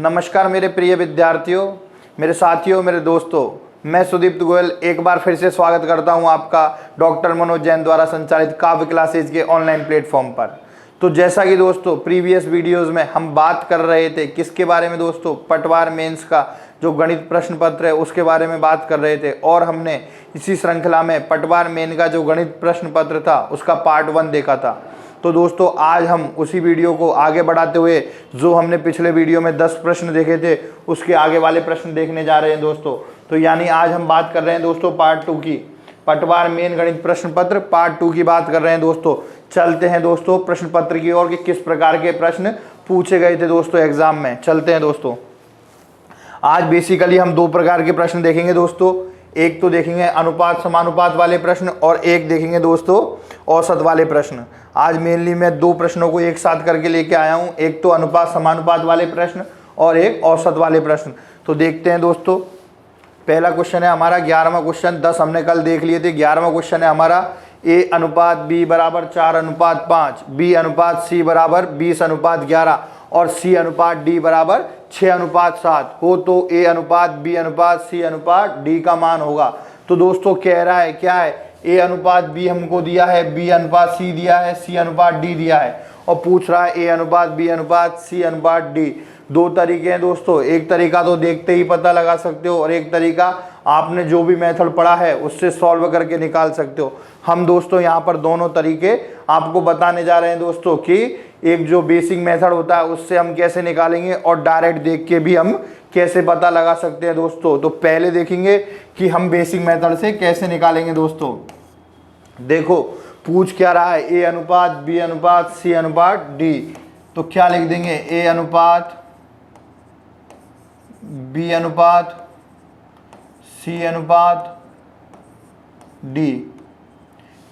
नमस्कार मेरे प्रिय विद्यार्थियों, मेरे साथियों, मेरे दोस्तों। मैं सुदीप्त गोयल एक बार फिर से स्वागत करता हूं आपका डॉक्टर मनोज जैन द्वारा संचालित काव्य क्लासेज के ऑनलाइन प्लेटफॉर्म पर। तो जैसा कि दोस्तों प्रीवियस वीडियोस में हम बात कर रहे थे किसके बारे में दोस्तों, पटवार मेंस का जो गणित प्रश्न पत्र है उसके बारे में बात कर रहे थे। और हमने इसी श्रृंखला में पटवार मेन का जो गणित प्रश्न पत्र था उसका पार्ट 1 देखा था। तो दोस्तों आज हम उसी वीडियो को आगे बढ़ाते हुए जो हमने पिछले वीडियो में 10 प्रश्न देखे थे उसके आगे वाले प्रश्न देखने जा रहे हैं दोस्तों। तो यानी आज हम बात कर रहे हैं दोस्तों पार्ट 2 की, पटवार मेन गणित प्रश्न पत्र पार्ट 2 की बात कर रहे हैं दोस्तों। चलते हैं दोस्तों प्रश्न पत्र की ओर कि किस प्रकार के प्रश्न पूछे गए थे दोस्तों एग्जाम में। चलते हैं दोस्तों। आज बेसिकली हम 2 प्रकार के प्रश्न देखेंगे दोस्तों। एक तो देखेंगे अनुपात समानुपात वाले प्रश्न और एक देखेंगे दोस्तों औसत वाले प्रश्न। आज मेनली मैं 2 प्रश्नों को एक साथ करके लेके आया हूं, एक तो अनुपात समानुपात वाले प्रश्न और एक औसत वाले प्रश्न। तो देखते हैं दोस्तों। पहला क्वेश्चन है हमारा 11वां क्वेश्चन, 10 हमने कल देख लिए थे। 11वां क्वेश्चन है हमारा A अनुपात B बराबर 4 अनुपात 5, B अनुपात C बराबर 20 अनुपात 11 और C अनुपात D बराबर 6 अनुपात 7 हो तो A अनुपात B अनुपात C अनुपात D का मान होगा। तो दोस्तों कह रहा है क्या है, A अनुपात B हमको दिया है, B अनुपात C दिया है, C अनुपात D दिया है और पूछ रहा है A अनुपात B अनुपात C अनुपात D। 2 तरीके हैं दोस्तों, एक तरीका तो देखते ही पता लगा सकते हो और एक तरीका आपने जो भी मेथड पढ़ा है उससे सॉल्व करके निकाल सकते हो। हम दोस्तों यहाँ पर दोनों तरीके आपको बताने जा रहे हैं दोस्तों कि एक जो बेसिक मेथड होता है उससे हम कैसे निकालेंगे और डायरेक्ट देख के भी हम कैसे पता लगा सकते हैं दोस्तों। तो पहले देखेंगे कि हम बेसिक मेथड से कैसे निकालेंगे दोस्तों। देखो पूछ क्या रहा है, A अनुपात B अनुपात C अनुपात D। तो क्या लिख देंगे, A अनुपात B अनुपात C अनुपात D।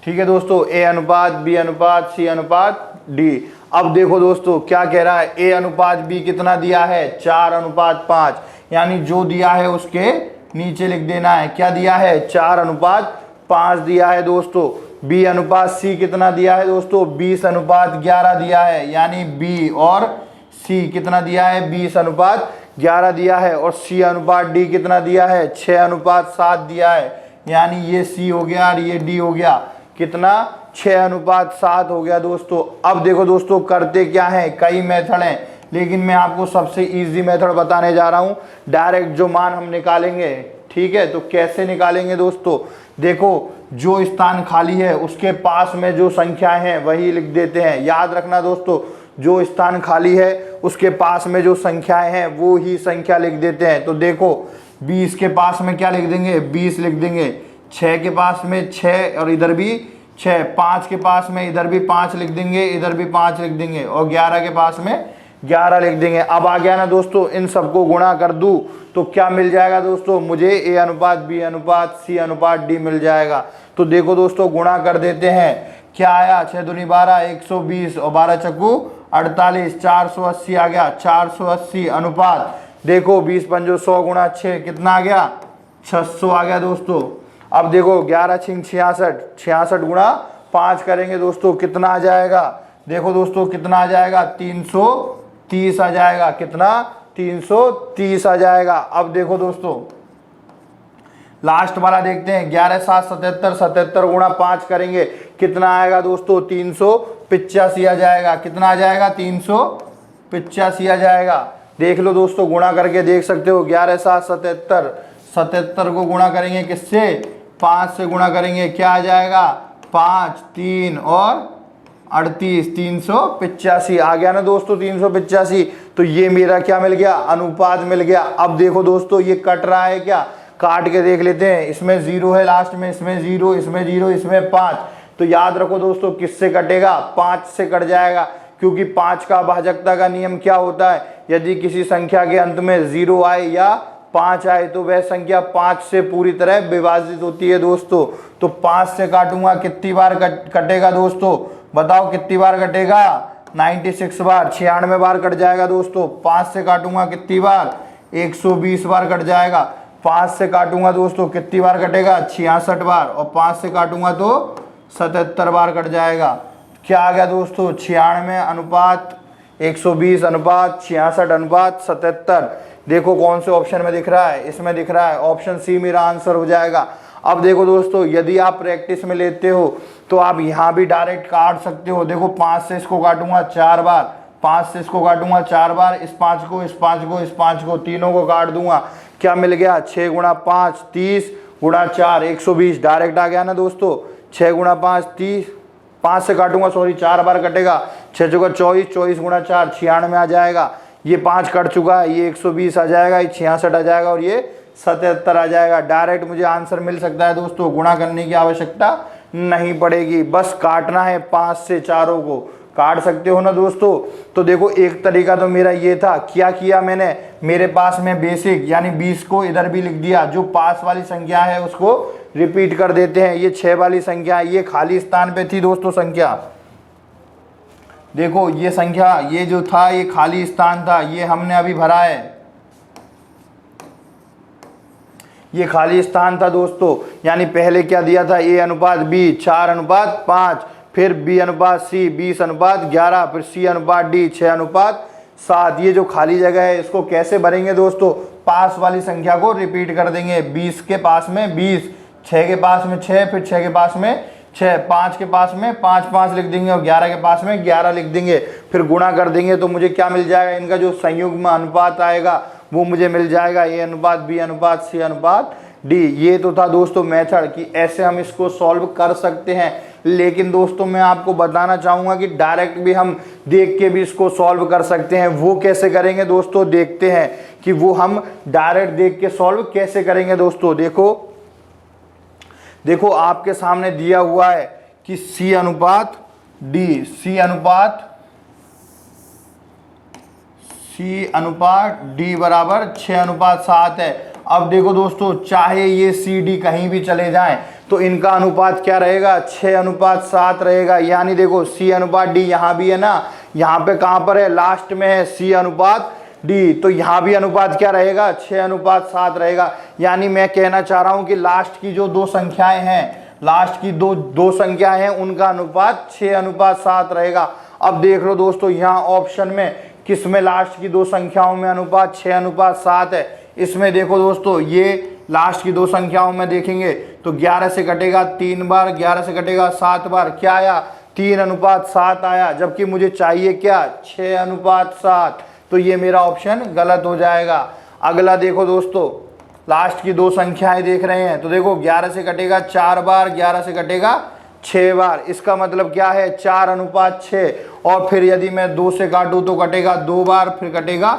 ठीक है दोस्तों, A अनुपात B अनुपात C अनुपात D। अब देखो दोस्तों क्या कह रहा है, A अनुपात B कितना दिया है 4 अनुपात 5, यानी जो दिया है उसके नीचे लिख देना है। क्या दिया है 4 अनुपात 5 दिया है दोस्तों। B अनुपात C कितना दिया है दोस्तों 20 अनुपात 11 दिया है, यानी B और C कितना दिया है 20 अनुपात 11 दिया है और C अनुपात D कितना दिया है 6 अनुपात 7 दिया है, यानी ये C हो गया और ये D हो गया, कितना 6 अनुपात 7 हो गया दोस्तों। अब देखो दोस्तों करते क्या है, कई मेथड हैं लेकिन मैं आपको सबसे इजी मेथड बताने जा रहा हूं, डायरेक्ट जो मान हम निकालेंगे। ठीक है, तो कैसे निकालेंगे दोस्तों, देखो जो स्थान खाली है उसके पास में जो संख्याएं हैं वही लिख देते हैं। याद रखना दोस्तों, जो स्थान खाली है उसके पास में जो संख्याएं हैं वो ही संख्या लिख देते हैं। तो देखो 20 के पास में क्या लिख देंगे 20 लिख देंगे, 6 के पास में 6 और इधर भी 6, 5 के पास में इधर भी 5 लिख देंगे, इधर भी 5 लिख देंगे और 11 के पास में 11 लिख देंगे। अब आ गया ना दोस्तों, इन सबको गुणा कर दूं तो क्या मिल जाएगा दोस्तों, मुझे A अनुपात B अनुपात C अनुपात D मिल जाएगा। तो देखो दोस्तों गुणा कर देते हैं। क्या आया, 6 दूनी 12 120 और 12 चक्कू 48, 480 आ गया। 480 अनुपात देखो 20 पंजो 100 गुणा 6 कितना आ गया 600 आ गया दोस्तों। अब देखो 11 छिंग 66, 66 गुणा 5 करेंगे दोस्तों कितना आ जाएगा, देखो दोस्तों कितना आ जाएगा 330 आ जाएगा, कितना 330 आ जाएगा। अब देखो दोस्तों लास्ट वाला देखते हैं, 11 7 77, 77 गुणा 5 करेंगे कितना आएगा दोस्तों 385 आ जाएगा, कितना आ जाएगा 385 आ जाएगा। देख लो दोस्तों गुणा करके देख सकते हो, 11 7 77, 77 को गुणा करेंगे किससे 5 से गुणा करेंगे, क्या आ जाएगा 5 3 और 38, 385 आ गया ना दोस्तों 385। तो ये मेरा क्या मिल गया, अनुपात मिल गया। अब देखो दोस्तों ये कट रहा है क्या, काट के देख लेते हैं। इसमें 0 है लास्ट में, इसमें 0, इसमें 0, इसमें 5। तो याद रखो दोस्तों किससे कटेगा, 5 से कट जाएगा, क्योंकि 5 का भाजकता का नियम क्या होता है, यदि किसी संख्या के अंत में 0 आए या 5 आए तो वह संख्या 5 से पूरी तरह विभाजित होती है दोस्तों। तो 5 से काटूंगा कितनी बार कटेगा दोस्तों, बताओ कितनी बार कटेगा 96 बार, 96 बार कट जाएगा दोस्तों। 5 से काटूंगा कितनी बार 120 बार कट जाएगा। 5 से काटूंगा दोस्तों कितनी बार कटेगा 66 बार और 5 से काटूंगा तो 77 बार कट जाएगा। क्या आ गया दोस्तों 96 अनुपात 120 अनुपात 66 अनुपात 77। देखो कौन से ऑप्शन में दिख रहा है, इसमें दिख रहा है, ऑप्शन सी मेरा आंसर हो जाएगा। अब देखो दोस्तों, यदि आप प्रैक्टिस में लेते हो तो आप यहाँ भी डायरेक्ट काट सकते हो। देखो 5 से इसको काटूंगा 4 बार, 5 से इसको काटूंगा 4 बार, इस 5 को, इस 5 को, इस 5 को, तीनों को काट दूंगा। क्या मिल गया, 6 गुणा 5 30 गुणा 4 120, डायरेक्ट आ गया ना दोस्तों। 6 गुणा 5 30, 5 से काटूंगा, सॉरी 4 बार कटेगा, 6 चौका 24, 24 गुणा 4 96 आ जाएगा। ये 5 कट चुका है, ये 120 आ जाएगा, ये 66 आ जाएगा और ये 77 आ जाएगा। डायरेक्ट मुझे आंसर मिल सकता है दोस्तों, गुणा करने की आवश्यकता नहीं पड़ेगी, बस काटना है 5 से चारों को। काट सकते हो ना दोस्तों। तो देखो एक तरीका तो मेरा ये था, क्या किया मैंने, मेरे पास में बेसिक यानी 20 को इधर भी लिख दिया, जो पास वाली संख्या है उसको रिपीट कर देते हैं। ये 6 वाली संख्या, ये खाली स्थान पे थी दोस्तों संख्या। देखो ये संख्या, ये जो था ये खाली स्थान था, ये हमने अभी भरा है, ये खाली स्थान था दोस्तों। यानी पहले क्या दिया था, A अनुपात B 4 अनुपात 5, फिर B अनुपात C 20 अनुपात 11, फिर C अनुपात D 6 अनुपात 7। ये जो खाली जगह है इसको कैसे भरेंगे दोस्तों, पास वाली संख्या को रिपीट कर देंगे। 20 के पास में 20, 6 के पास में 6, फिर 6 के पास में 6, 5 के पास में 5 5 लिख देंगे और 11 के पास में 11 लिख देंगे, फिर गुणा कर देंगे तो मुझे क्या मिल जाएगा, इनका जो संयुग्म अनुपात आएगा वो मुझे मिल जाएगा A अनुपात B अनुपात C अनुपात D। ये तो था दोस्तों मेथड कि ऐसे हम इसको सॉल्व कर सकते हैं। लेकिन दोस्तों मैं आपको बताना चाहूँगा कि डायरेक्ट भी हम देख के भी इसको सॉल्व कर सकते हैं। वो कैसे करेंगे दोस्तों, देखते हैं कि वो हम डायरेक्ट देख के सॉल्व कैसे करेंगे दोस्तों। देखो आपके सामने दिया हुआ है कि C अनुपात D, C अनुपात D बराबर 6 अनुपात 7 है। अब देखो दोस्तों, चाहे ये CD कहीं भी चले जाएं तो इनका अनुपात क्या रहेगा, 6 अनुपात 7 रहेगा। यानी देखो C अनुपात D यहाँ भी है ना, यहाँ पे कहाँ पर है, लास्ट में है C अनुपात D, तो यहाँ भी अनुपात क्या रहेगा, 6 अनुपात 7 रहेगा। यानी मैं कहना चाह रहा हूँ कि लास्ट की जो दो संख्याएं हैं, लास्ट की दो संख्याएं हैं, उनका अनुपात 6 अनुपात 7 रहेगा। अब देख लो दोस्तों, यहाँ ऑप्शन में किस में लास्ट की दो संख्याओं में अनुपात 6 अनुपात 7 है। इसमें देखो दोस्तों, ये लास्ट की दो संख्याओं में देखेंगे तो 11 से कटेगा 3 बार, 11 से कटेगा 7 बार, क्या आया, 3 अनुपात 7 आया, जबकि मुझे चाहिए क्या, 6 अनुपात 7। तो ये मेरा ऑप्शन गलत हो जाएगा। अगला देखो दोस्तों, लास्ट की दो संख्याएं देख रहे हैं तो देखो 11 से कटेगा 4 बार, 11 से कटेगा 6 बार, इसका मतलब क्या है, 4 अनुपात 6। और फिर यदि मैं 2 से काटूं तो कटेगा 2 बार, फिर कटेगा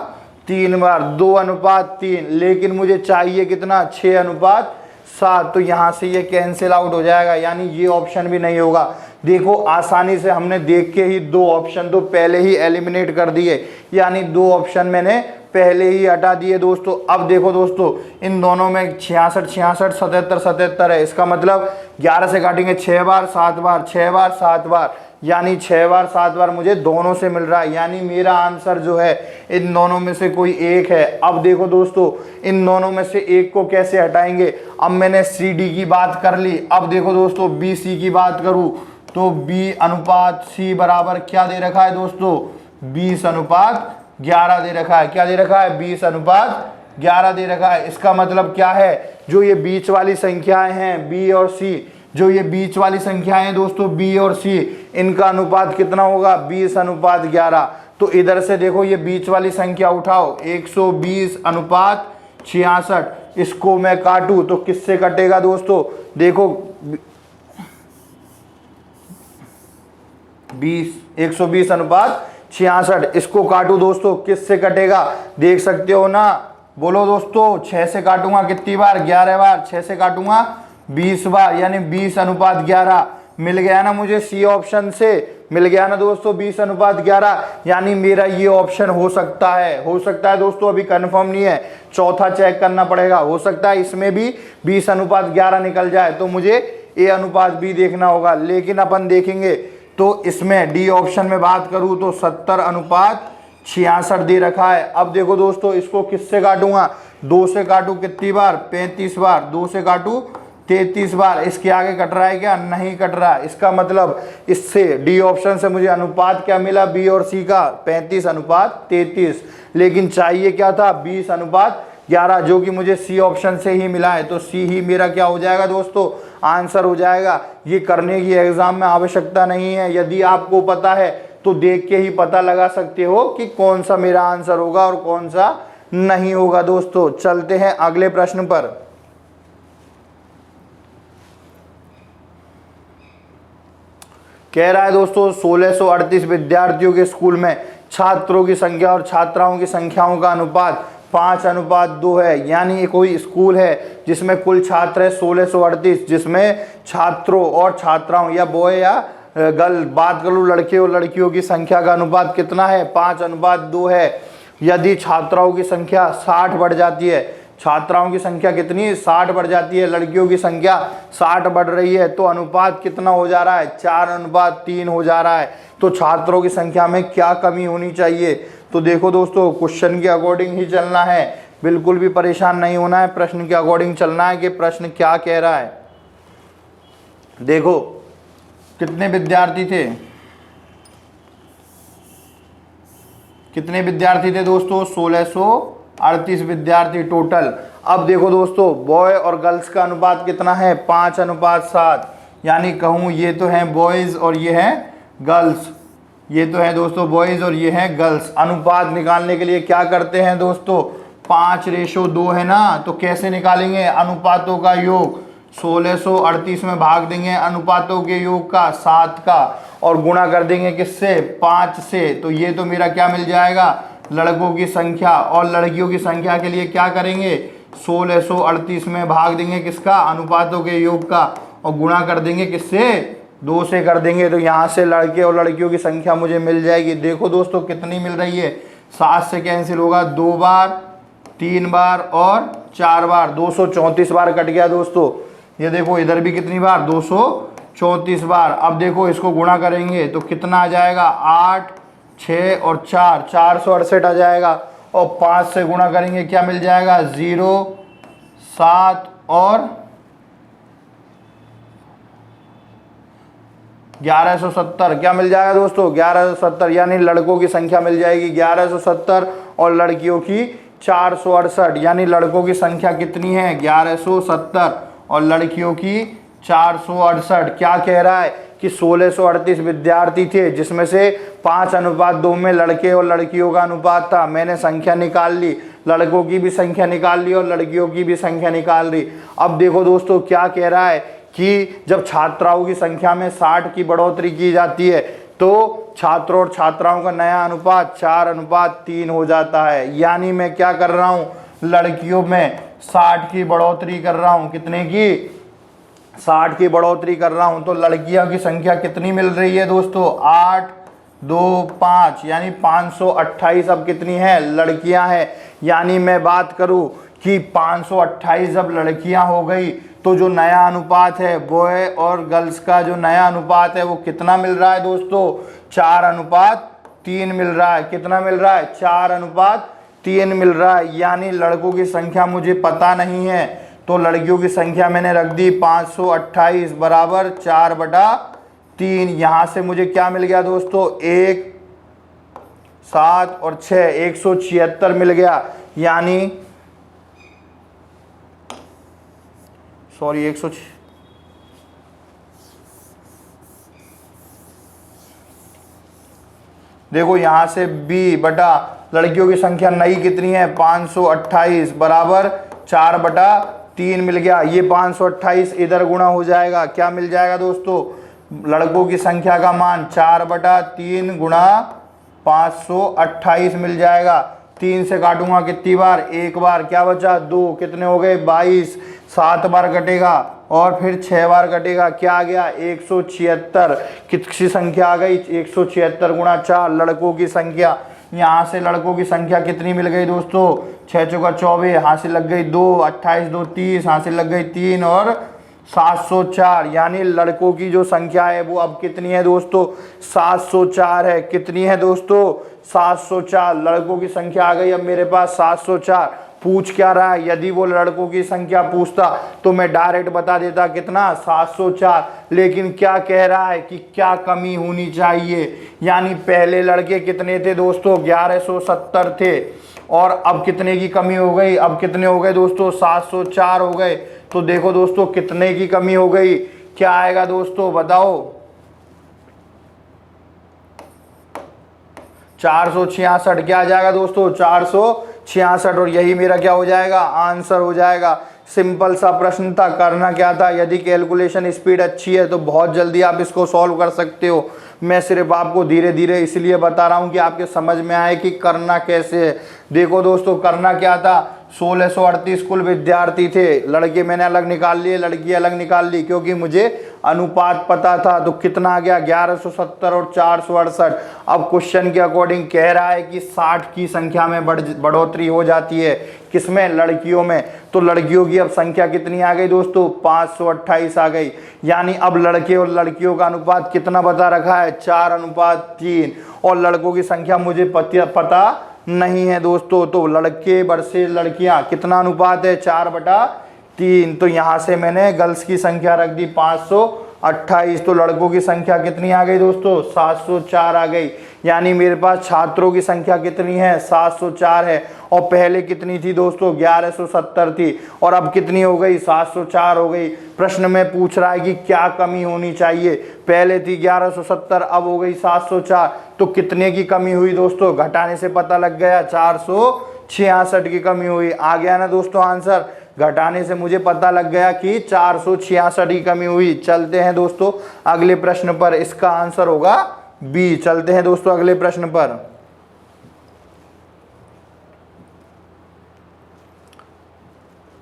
3 बार, 2 अनुपात 3। लेकिन मुझे चाहिए कितना, 6 अनुपात 7। तो यहाँ से ये कैंसिल आउट हो जाएगा, यानी ये ऑप्शन भी नहीं होगा। देखो आसानी से हमने देख के ही दो ऑप्शन तो पहले ही एलिमिनेट कर दिए, यानी दो ऑप्शन मैंने पहले ही हटा दिए दोस्तों। अब देखो दोस्तों, इन दोनों में 66 66 77 77 है, इसका मतलब 11 से काटेंगे 6 बार 7 बार, 6 बार 7 बार, यानी 6 बार 7 बार मुझे दोनों से मिल रहा है। यानी मेरा आंसर जो है इन दोनों में से कोई एक है। अब देखो दोस्तों, इन दोनों में से एक को कैसे हटाएंगे। अब मैंने CD की बात कर ली, अब देखो दोस्तों BC की बात करूं तो B अनुपात C बराबर क्या दे रखा है दोस्तों, 20 अनुपात 11 दे रखा है। क्या दे रखा है, 20 अनुपात 11 दे रखा है। इसका मतलब क्या है, जो ये बीच वाली संख्याएं हैं B और C, जो ये बीच वाली संख्याएं हैं दोस्तों B और C, इनका अनुपात कितना होगा, 20 अनुपात 11। तो इधर से देखो ये बीच वाली संख्या उठाओ, 120 अनुपात 66, इसको मैं काटूं तो किससे कटेगा दोस्तों, देखो 120 अनुपात 66, इसको काटूं दोस्तों किससे कटेगा, देख सकते हो ना, बोलो दोस्तों। 6 से काटूंगा कितनी बार, 11 बार, 6 से काटूंगा 20 बार, यानी 20 अनुपात 11 मिल गया ना मुझे C ऑप्शन से, मिल गया ना दोस्तों 20 अनुपात 11। यानी मेरा ये ऑप्शन हो सकता है दोस्तों, अभी कंफर्म नहीं है, चौथा चेक करना पड़ेगा। हो सकता है इसमें भी 20 अनुपात 11 निकल जाए, तो मुझे A अनुपात B देखना होगा। लेकिन अपन देखेंगे तो इसमें D ऑप्शन में बात करूं तो 70 अनुपात 66 दे रखा है। अब देखो दोस्तों, इसको किससे काटूंगा, 2 से काटूं कितनी बार, 35 बार, 2 से काटूं 33 बार। इसके आगे कट रहा है क्या? नहीं कट रहा। इसका मतलब इससे डी ऑप्शन से मुझे अनुपात क्या मिला? बी और सी का 35:33। लेकिन चाहिए क्या था? 20:11, जो कि मुझे सी ऑप्शन से ही मिला है। तो सी ही मेरा क्या हो जाएगा दोस्तों? आंसर हो जाएगा। ये करने की एग्जाम में आवश्यकता नहीं है। यदि आपको पता है तो देख के ही पता लगा सकते हो कि कौन सा मेरा आंसर होगा और कौन सा नहीं होगा। दोस्तों चलते हैं अगले प्रश्न पर। कह रहा है दोस्तों 1638 विद्यार्थियों के स्कूल में छात्रों की संख्या और छात्राओं की संख्याओं का अनुपात 5:2 है। यानी कोई स्कूल है जिसमें कुल छात्र है 1638, जिसमें छात्रों और छात्राओं या बॉय या गर्ल, बात कर लूँ लड़के और लड़कियों की संख्या का अनुपात कितना है? 5:2 है। यदि छात्राओं की संख्या 60 बढ़ जाती है, छात्राओं की संख्या कितनी? 60 बढ़ जाती है, लड़कियों की संख्या 60 बढ़ रही है, तो अनुपात कितना हो जा रहा है? 4:3 हो जा रहा है। तो छात्रों की संख्या में क्या कमी होनी चाहिए? तो देखो दोस्तों, क्वेश्चन के अकॉर्डिंग ही चलना है, बिल्कुल भी परेशान नहीं होना है, प्रश्न के अकॉर्डिंग चलना है कि प्रश्न क्या कह रहा है। देखो कितने विद्यार्थी थे? कितने विद्यार्थी थे दोस्तों? 1638 विद्यार्थी टोटल। अब देखो दोस्तों, बॉय और गर्ल्स का अनुपात कितना है? 5:7। यानी कहूँ ये तो है बॉयज और ये है गर्ल्स, ये तो है दोस्तों बॉयज और ये है गर्ल्स। अनुपात निकालने के लिए क्या करते हैं दोस्तों? 5:2 है ना, तो कैसे निकालेंगे? अनुपातों का योग 1638 में भाग देंगे अनुपातों के योग का 7 का, और गुणा कर देंगे किससे? 5 से। तो ये तो मेरा क्या मिल जाएगा? लड़कों की संख्या। और लड़कियों की संख्या के लिए क्या करेंगे? 1638 में भाग देंगे किसका? अनुपातों के योग का, और गुणा कर देंगे किससे? 2 से कर देंगे। तो यहाँ से लड़के और लड़कियों की संख्या मुझे मिल जाएगी। देखो दोस्तों कितनी मिल रही है? 7 से कैंसिल होगा 2 बार, 3 बार और 4 बार, 234 बार कट गया दोस्तों। ये देखो इधर भी कितनी बार? 234 बार। अब देखो इसको गुणा करेंगे तो कितना आ जाएगा? 8, 6 और 4, 468 आ जाएगा। और 5 से गुणा करेंगे क्या मिल जाएगा? 0, 7 और 1170। क्या मिल जाएगा दोस्तों? 1170। यानी लड़कों की संख्या मिल जाएगी 1170 और लड़कियों की 468। यानी लड़कों की संख्या कितनी है? 1170 और लड़कियों की 468। क्या कह रहा है कि 1638 विद्यार्थी थे, जिसमें से 5:2 में लड़के और लड़कियों का अनुपात था। मैंने संख्या निकाल ली, लड़कों की भी संख्या निकाल ली और लड़कियों की भी संख्या निकाल ली। अब देखो दोस्तों क्या कह रहा है कि जब छात्राओं की संख्या में 60 की बढ़ोतरी की जाती है तो छात्रों और छात्राओं का नया अनुपात 4:3 हो जाता है। यानी मैं क्या कर रहा हूँ? लड़कियों में 60 की बढ़ोतरी कर रहा हूँ। कितने की? 60 की बढ़ोतरी कर रहा हूँ। तो लड़कियों की संख्या कितनी मिल रही है दोस्तों? 8, 2, 5, यानी 528 अब कितनी है? लड़कियां हैं। यानी मैं बात करूं कि 528 अब लड़कियां हो गई, तो जो नया अनुपात है बॉय और गर्ल्स का जो नया अनुपात है वो कितना मिल रहा है दोस्तों? 4:3 मिल रहा है। कितना मिल रहा है? 4:3 मिल रहा है। यानी लड़कों की संख्या मुझे पता नहीं है, तो लड़कियों की संख्या मैंने रख दी 528 बराबर 4/3। यहाँ से मुझे क्या मिल गया दोस्तों? 1, 7 और 6, 176 मिल गया। यानी सॉरी 100, देखो यहाँ से b बटा लड़कियों की संख्या नई कितनी है? 528 बराबर 4/3 मिल गया। ये 528 इधर गुणा हो जाएगा, क्या मिल जाएगा दोस्तों? लड़कों की संख्या का मान 4/3 गुणा 528 मिल जाएगा। 3 से काटूंगा कितनी बार? 1 बार। क्या बचा? 2। कितने हो गए? 22। 7 बार कटेगा और फिर 6 बार कटेगा। क्या आ गया? 176। किसकी संख्या आ गई? 176 गुणा 4 लड़कों की संख्या। यहाँ से लड़कों की संख्या कितनी मिल गई दोस्तों? 6 चौका 24, यहाँ से लग गई 2, 28 2 30, यहाँ से लग गई 3 और 704। यानी लड़कों की जो संख्या है वो अब कितनी है दोस्तों? 704 है। कितनी है दोस्तों? 704। लड़कों की संख्या आ गई अब मेरे पास 704। पूछ क्या रहा है, यदि वो लड़कों की संख्या पूछता तो मैं डायरेक्ट बता देता कितना 704, लेकिन क्या कह रहा है कि क्या कमी होनी चाहिए, यानी पहले लड़के कितने थे दोस्तों 1170 थे और अब कितने की कमी हो गई, अब कितने हो गए दोस्तों 704 हो गए। तो देखो दोस्तों कितने की कमी हो गई, क्या आएगा दोस्तों बताओ, 466, क्या आ जाएगा दोस्तों 466, और यही मेरा क्या हो जाएगा आंसर हो जाएगा। सिंपल सा प्रश्न था, करना क्या था, यदि कैलकुलेशन स्पीड अच्छी है तो बहुत जल्दी आप इसको सॉल्व कर सकते हो। मैं सिर्फ आपको धीरे धीरे इसलिए बता रहा हूं कि आपके समझ में आए कि करना कैसे है। देखो दोस्तों करना क्या था, 1638 कुल विद्यार्थी थे, लड़के मैंने अलग निकाल लिए, लड़की अलग निकाल ली, क्योंकि मुझे अनुपात पता था। तो कितना आ गया 1170 और 468। अब क्वेश्चन के अकॉर्डिंग कह रहा है कि 60 की संख्या में बढ़ोतरी हो जाती है, किसमें, लड़कियों में। तो लड़कियों की अब संख्या कितनी आ गई दोस्तों 528 आ गई, यानी अब लड़के और लड़कियों का अनुपात कितना बता रखा है 4:3, और लड़कों की संख्या मुझे पता नहीं है दोस्तों। तो लड़के वर्सेस लड़कियां कितना अनुपात है 4/3, तो यहां से मैंने गर्ल्स की संख्या रख दी 528, तो लड़कों की संख्या कितनी आ गई दोस्तों 704 आ गई, यानी मेरे पास छात्रों की संख्या कितनी है 704 है, और पहले कितनी थी दोस्तों 1170 थी, और अब कितनी हो गई 704 हो गई। प्रश्न में पूछ रहा है कि क्या कमी होनी चाहिए, पहले थी 1170 अब हो गई 704, तो कितने की कमी हुई दोस्तों, घटाने से पता लग गया 466 की कमी हुई। आ गया ना दोस्तों आंसर, घटाने से मुझे पता लग गया कि 466 की कमी हुई। चलते हैं दोस्तों अगले प्रश्न पर, इसका आंसर होगा बी। चलते हैं दोस्तों अगले प्रश्न पर।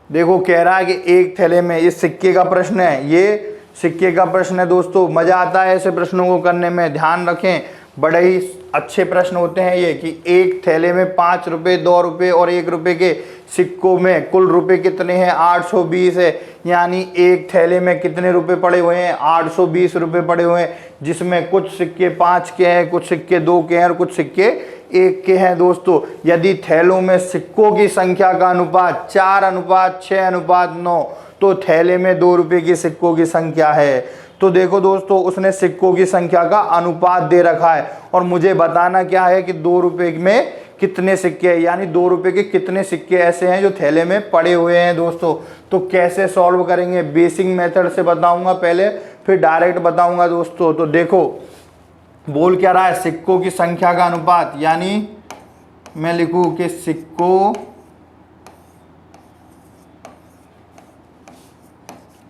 देखो कह रहा है कि एक थैले में, ये सिक्के का प्रश्न है, ये सिक्के का प्रश्न है दोस्तों। मजा आता है ऐसे प्रश्नों को करने में, ध्यान रखें बड़े ही अच्छे प्रश्न होते हैं ये, कि एक थैले में 5 रुपए 2 रुपए और 1 रुपए के सिक्कों में कुल रुपए कितने हैं 820 है, यानी एक थैले में कितने रुपए पड़े हुए हैं 820 रुपए पड़े हुए हैं, जिसमें कुछ सिक्के 5 के हैं, कुछ सिक्के 2 के हैं और कुछ सिक्के 1 के हैं दोस्तों। यदि थैलों में सिक्कों की संख्या का अनुपात 4:6:9, तो थैले में 2 रुपए की सिक्कों की संख्या है। तो देखो दोस्तों उसने सिक्कों की संख्या का अनुपात दे रखा है, और मुझे बताना क्या है कि 2 रुपए में कितने सिक्के हैं, यानी 2 रुपए के कितने सिक्के ऐसे हैं जो थैले में पड़े हुए हैं दोस्तों। तो कैसे सॉल्व करेंगे, बेसिक मेथड से बताऊंगा पहले, फिर डायरेक्ट बताऊंगा दोस्तों। तो देखो बोल क्या रहा है, सिक्कों की संख्या का अनुपात, यानी मैं लिखूं कि सिक्कों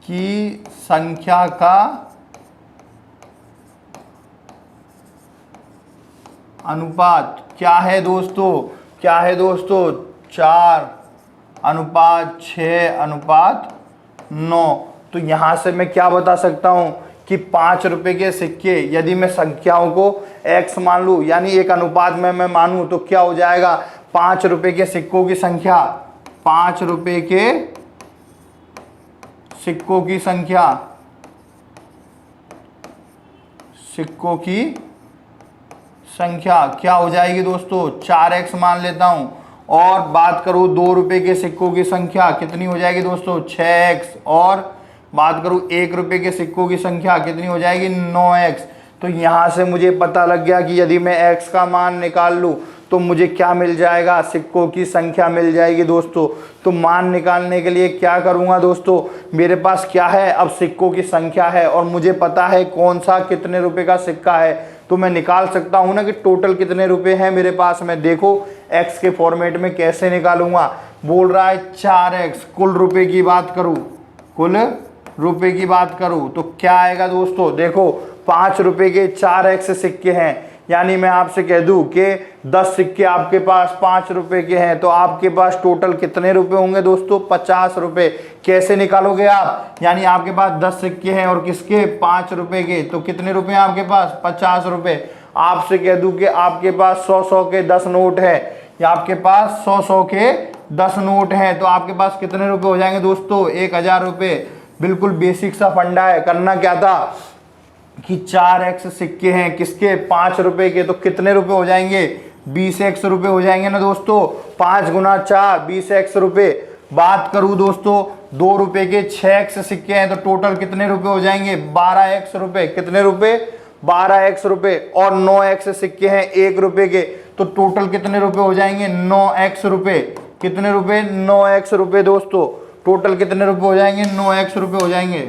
की संख्या का अनुपात क्या है दोस्तों, क्या है दोस्तों 4:6:9। तो यहां से मैं क्या बता सकता हूं कि 5 रुपए के सिक्के, यदि मैं संख्याओं को x मान लूं, यानी एक अनुपात में मैं मानूं, तो क्या हो जाएगा 5 रुपए के सिक्कों की संख्या, 5 रुपए के सिक्कों की संख्या, सिक्कों की संख्या क्या हो जाएगी दोस्तों 4x मान लेता हूं, और बात करूं 2 रुपए के सिक्कों की संख्या कितनी हो जाएगी दोस्तों 6x, और बात करूं 1 रुपए के सिक्कों की संख्या कितनी हो जाएगी 9x। तो यहां से मुझे पता लग गया कि यदि मैं x का मान निकाल लूं तो मुझे क्या मिल जाएगा, सिक्कों की संख्या मिल जाएगी दोस्तों। तो मान निकालने के लिए क्या करूंगा दोस्तों, मेरे पास क्या है अब सिक्कों की संख्या है, और मुझे पता है कौन सा कितने रुपए का सिक्का है, तो मैं निकाल सकता हूं ना कि टोटल कितने रुपए हैं मेरे पास में। देखो x के फॉर्मेट में कैसे निकालूंगा, बोल रहा है 4x, कुल रुपए की बात करूं, कुल रुपए की बात करूं तो क्या आएगा दोस्तों, देखो 5 रुपए के 4x सिक्के हैं, यानी मैं आपसे कह दूं कि 10 सिक्के आपके पास 5 रुपए के हैं, तो आपके पास टोटल कितने रुपए होंगे दोस्तों 50 रुपए। कैसे निकालोगे आप, यानी आपके पास 10 सिक्के हैं और किसके 5 रुपए के, तो कितने रुपए हैं आपके पास 50 रुपए। आपसे कह दूं कि आपके पास 100 के 10 नोट है, या आपके पास 100 के 10 नोट हैं, तो आपके पास कितने रुपए हो जाएंगे दोस्तों 1000 रुपए। बिल्कुल बेसिक सा फंडा है। करना क्या था कि 4x सिक्के हैं किसके 5 रुपए के, तो कितने रुपए हो जाएंगे 20x रुपये हो जाएंगे ना दोस्तों। 5 गुना 4 20x रुपये। बात करूं दोस्तों 2 रुपए के 6x सिक्के हैं तो टोटल कितने रुपए हो जाएंगे 12x रुपये। कितने रुपए 12x रुपये। और 9x सिक्के हैं 1 रुपए के तो टोटल कितने रुपए हो जाएंगे 9x रुपये। कितने रुपए 9x रुपये दोस्तों। टोटल कितने रुपए हो जाएंगे 9x रुपये हो जाएंगे।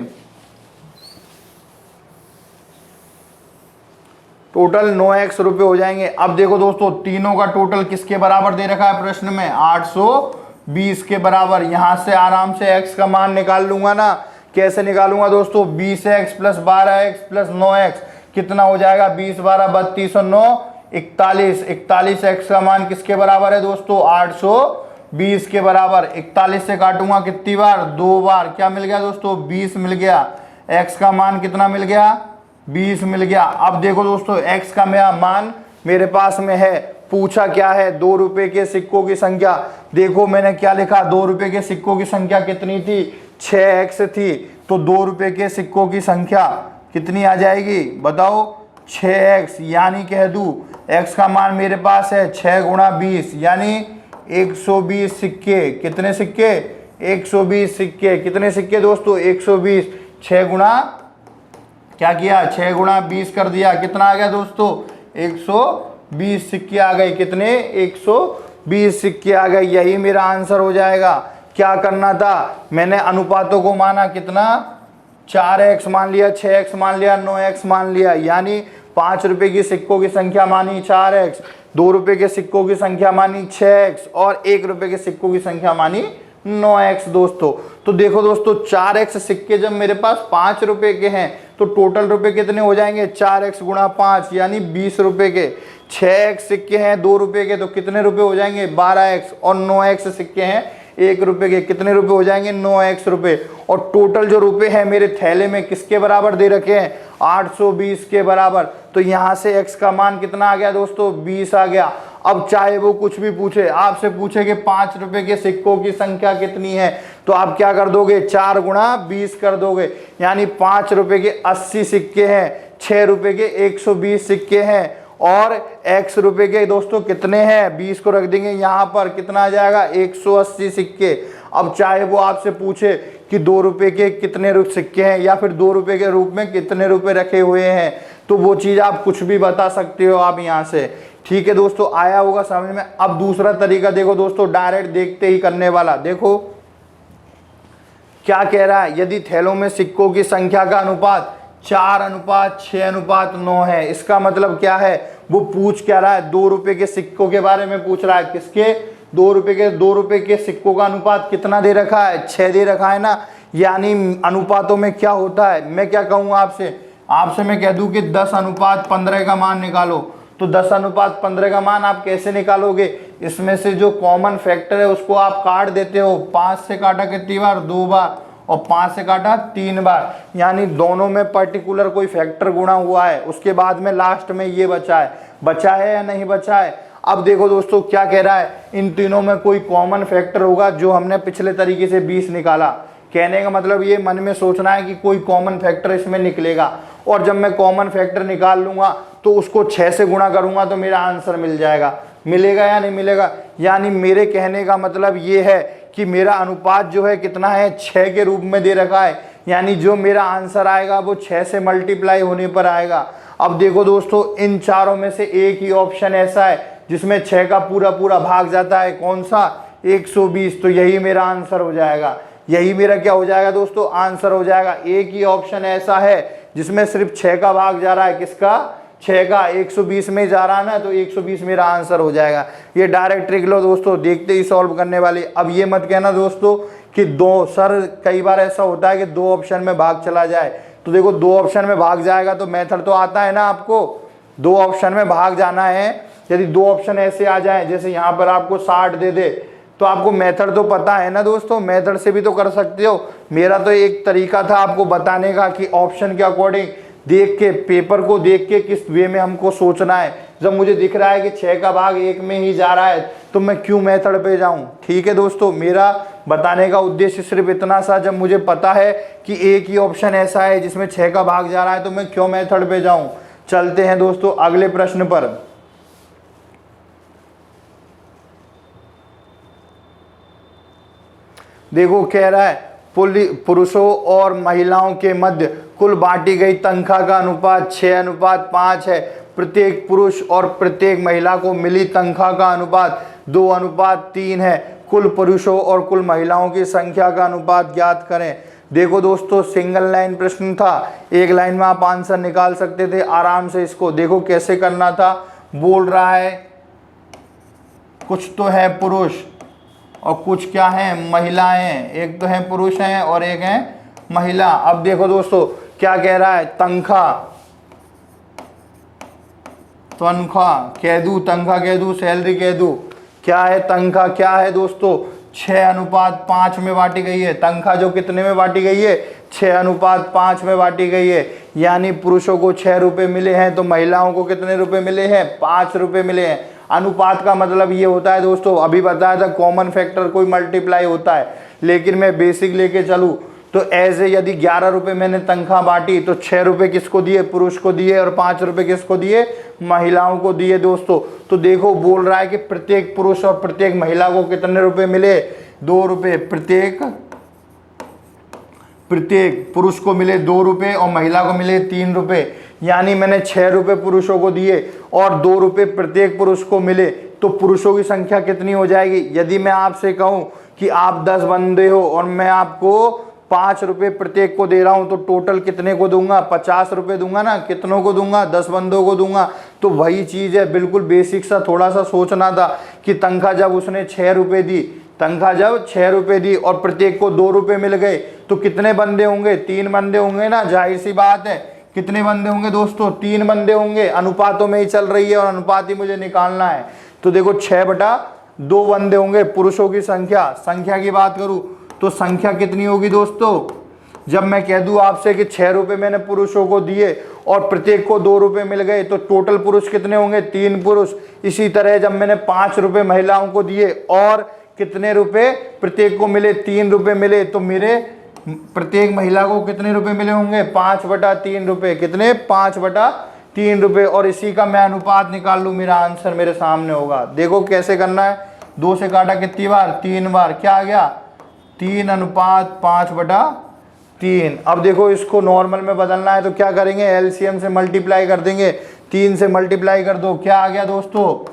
टोटल 9x रुपये हो जाएंगे। अब देखो दोस्तों तीनों का टोटल किसके बराबर दे रखा है प्रश्न में 820 के बराबर। यहां से आराम से x का मान निकाल लूंगा ना। कैसे निकालूंगा दोस्तों 20x plus 12x plus 9x कितना हो जाएगा 20 12 32 और 9 41। 41x का मान किसके बराबर है दोस्तों 820 के बराबर। 41 से काटूंगा कितनी बार 2 बार। क्या मिल गया दोस्तों 20 मिल गया। x का मान कितना मिल गया 20 मिल गया। अब देखो दोस्तों x का मेरा मान मेरे पास में है। पूछा क्या है 2 रुपए के सिक्कों की संख्या। देखो मैंने क्या लिखा 2 रुपए के सिक्कों की संख्या कितनी थी 6x थी। तो 2 रुपए के सिक्कों की संख्या कितनी आ जाएगी बताओ 6x। यानी कह दूं x का मान मेरे पास है 6 गुणा 20 यानी 120 सिक्के। कितने सिक्के 120 सिक्के। कितने सिक्के दोस्तों 120। 6 गुणा क्या किया 6 गुणा 20 कर दिया। कितना आ गया दोस्तों 120 सिक्के आ गए। कितने 120 सिक्के आ गए। यही मेरा आंसर हो जाएगा। क्या करना था मैंने अनुपातों को माना कितना 4x मान लिया 6x मान लिया 9x मान लिया। यानी 5 रुपए की सिक्कों की संख्या मानी 4x 2 रुपए के सिक्कों की संख्या मानी 6x और 1 रुपए के सिक्कों की संख्या मानी 9x दोस्तों। तो देखो दोस्तों 4x सिक्के जब मेरे पास 5 रुपए के हैं तो टोटल रुपए कितने हो जाएंगे 4x गुणा 5 यानी 20 रुपए के। 6x सिक्के हैं 2 रुपए के तो कितने रुपए हो जाएंगे 12x। और 9x सिक्के हैं 1 रुपए के कितने रुपए हो जाएंगे 9x रुपए। और टोटल जो रुपए हैं मेरे थैले में किसके बराबर दे रखे हैं 820 के बराबर। तो यहां से x का मान कितना आ गया दोस्तों 20 आ गया। अब चाहे वो कुछ भी पूछे आपसे पूछे कि 5 रुपए के सिक्कों की संख्या कितनी है तो आप क्या कर दोगे 4 गुणा 20 कर दोगे। यानी 5 रुपए के 80 सिक्के हैं 6 रुपए के 120 सिक्के हैं और x रुपए के दोस्तों कितने हैं 20 को रख देंगे यहाँ पर कितना आ जाएगा 180 सिक्के। अब चाहे वो आपसे पूछे कि 2 रुपए के कितने सिक्के हैं या फिर 2 रुपए के रूप में कितने रुपए रखे हुए हैं तो वो चीज़ आप कुछ भी बता सकते हो आप यहाँ से। ठीक है दोस्तों आया होगा समझ में। अब दूसरा तरीका देखो दोस्तों डायरेक्ट देखते ही करने वाला। देखो क्या कह रहा है यदि थैलों में सिक्कों की संख्या का अनुपात 4:6:9 है। इसका मतलब क्या है वो पूछ क्या रहा है 2 रुपए के सिक्कों के बारे में पूछ रहा है। किसके 2 रुपए के सिक्कों का अनुपात कितना दे रखा है 6 दे रखा है ना। यानी अनुपातों में क्या होता है मैं क्या कहूँगा आपसे मैं कह दूं कि 10:15 का मान निकालो। तो 10:15 का मान आप कैसे निकालोगे इसमें से जो कॉमन फैक्टर है उसको आप काट देते हो। 5 से काटा कितनी बार 2 बार और 5 से काटा 3 बार। यानी दोनों में पर्टिकुलर कोई फैक्टर गुणा हुआ है उसके बाद में लास्ट में ये बचा है या नहीं बचा है। अब देखो दोस्तों क्या कह रहा है इन तीनों में कोई कॉमन फैक्टर होगा जो हमने पिछले तरीके से 20 निकाला। कहने का मतलब ये मन में सोचना है कि कोई कॉमन फैक्टर इसमें निकलेगा और जब मैं कॉमन फैक्टर निकाल लूंगा तो उसको 6 से गुणा करूंगा तो मेरा आंसर मिल जाएगा। मिलेगा या नहीं मिलेगा। यानी मेरे कहने का मतलब ये है कि मेरा अनुपात जो है कितना है 6 के रूप में दे रखा है। यानी जो मेरा आंसर आएगा वो 6 से मल्टीप्लाई होने पर आएगा। अब देखो दोस्तों इन चारों में से एक ही ऑप्शन ऐसा है जिसमें 6 का पूरा भाग जाता है। कौन सा 120। तो यही मेरा आंसर हो जाएगा। यही मेरा क्या हो जाएगा दोस्तों आंसर हो जाएगा। एक ही ऑप्शन ऐसा है जिसमें सिर्फ 6 का भाग जा रहा है। किसका 6 का 120 में जा रहा है ना तो 120 मेरा आंसर हो जाएगा। ये डायरेक्ट ट्रिक लो दोस्तों देखते ही सॉल्व करने वाली। अब ये मत कहना दोस्तों कि कई बार ऐसा होता है कि 2 ऑप्शन में भाग चला जाए। तो देखो 2 ऑप्शन में भाग जाएगा तो मेथड तो आता है ना आपको 2 ऑप्शन में भाग जाना है। यदि 2 ऑप्शन ऐसे आ जाए जैसे यहाँ पर आपको 60 दे दे तो आपको मेथड तो पता है ना दोस्तों। मेथड से भी तो कर सकते हो। मेरा तो एक तरीका था आपको बताने का कि ऑप्शन के अकॉर्डिंग देख के पेपर को देख के किस वे में हमको सोचना है। जब मुझे दिख रहा है कि 6 का भाग 1 में ही जा रहा है तो मैं क्यों मेथड पे जाऊं। ठीक है दोस्तों मेरा बताने का उद्देश्य सिर्फ इतना सा जब मुझे पता है कि एक ही ऑप्शन ऐसा है जिसमें 6 का भाग जा रहा है तो मैं क्यों मेथड पे जाऊं। चलते हैं दोस्तों अगले प्रश्न पर। देखो कह रहा है पुरुषों और महिलाओं के मध्य कुल बांटी गई तनख्वाह का अनुपात 6:5 है। प्रत्येक पुरुष और प्रत्येक महिला को मिली तनख्वाह का अनुपात 2:3 है। कुल पुरुषों और कुल महिलाओं की संख्या का अनुपात ज्ञात करें। देखो दोस्तों सिंगल लाइन प्रश्न था, एक लाइन में आप आंसर निकाल सकते थे आराम से। इसको देखो कैसे करना था। बोल रहा है कुछ तो है पुरुष और कुछ क्या है महिलाएं, एक तो है पुरुष हैं और एक है महिला। अब देखो दोस्तों क्या कह रहा है, तनख्वाह तनख्वाह कह दूं सैलरी कह दूं, क्या है तनख्वाह, क्या है दोस्तों 6:5 में बांटी गई है। तनख्वाह जो कितने में बांटी गई है, 6:5 में बांटी गई है। यानी पुरुषों को 6 रुपये मिले हैं तो महिलाओं को कितने रुपए मिले हैं, 5 रुपये मिले हैं। अनुपात का मतलब ये होता है दोस्तों, अभी बताया था कॉमन फैक्टर कोई मल्टीप्लाई होता है, लेकिन मैं बेसिक लेके चलूँ तो ऐसे यदि 11 रुपये मैंने तनख्वाह बांटी तो 6 रुपये किसको दिए, पुरुष को दिए, और 5 रुपये किसको दिए, महिलाओं को दिए दोस्तों। तो देखो बोल रहा है कि प्रत्येक पुरुष और प्रत्येक महिला को कितने रुपए मिले, 2 रुपये। प्रत्येक पुरुष को मिले 2 रुपये और महिला को मिले 3 रुपये। यानी मैंने 6 रुपये पुरुषों को दिए और 2 रुपये प्रत्येक पुरुष को मिले, तो पुरुषों की संख्या कितनी हो जाएगी। यदि मैं आपसे कहूँ कि आप 10 बंदे हो और मैं आपको 5 रुपये प्रत्येक को दे रहा हूं तो टोटल कितने को दूंगा, 50 रुपये दूंगा ना। कितनों को दूंगा, 10 बंदों को दूंगा। तो वही चीज है, बिल्कुल बेसिक सा थोड़ा सा सोचना था कि तनख्वाह जब उसने 6 रुपये दी, तनख्वाह जब 6 रुपये दी और प्रत्येक को 2 रुपये मिल गए तो कितने बंदे होंगे, 3 बंदे होंगे ना, जाहिर सी बात है। कितने बंदे होंगे दोस्तों, 3 बंदे होंगे। अनुपातों में ही चल रही है और अनुपात ही मुझे निकालना है। तो देखो 6/2 बंदे होंगे। पुरुषों की संख्या की बात करूं तो संख्या कितनी होगी दोस्तों, जब मैं कह दूं आपसे कि 6 रुपये मैंने पुरुषों को दिए और प्रत्येक को 2 रुपये मिल गए तो टोटल पुरुष कितने होंगे, 3 पुरुष। इसी तरह जब मैंने 5 रुपये महिलाओं को दिए और कितने रुपए प्रत्येक को मिले, 3 रुपये मिले, तो मेरे प्रत्येक महिला को कितने रुपए मिले होंगे, 5/3 रुपये। कितने, 5/3 रुपये। और इसी का मैं अनुपात निकाल लूँ, मेरा आंसर मेरे सामने होगा। देखो कैसे करना है, 2 से काटा कितनी बार, 3 बार। क्या आ गया, 3:5/3। अब देखो इसको नॉर्मल में बदलना है तो क्या करेंगे, एलसीएम से मल्टीप्लाई कर देंगे। 3 से मल्टीप्लाई कर दो, क्या आ गया दोस्तों,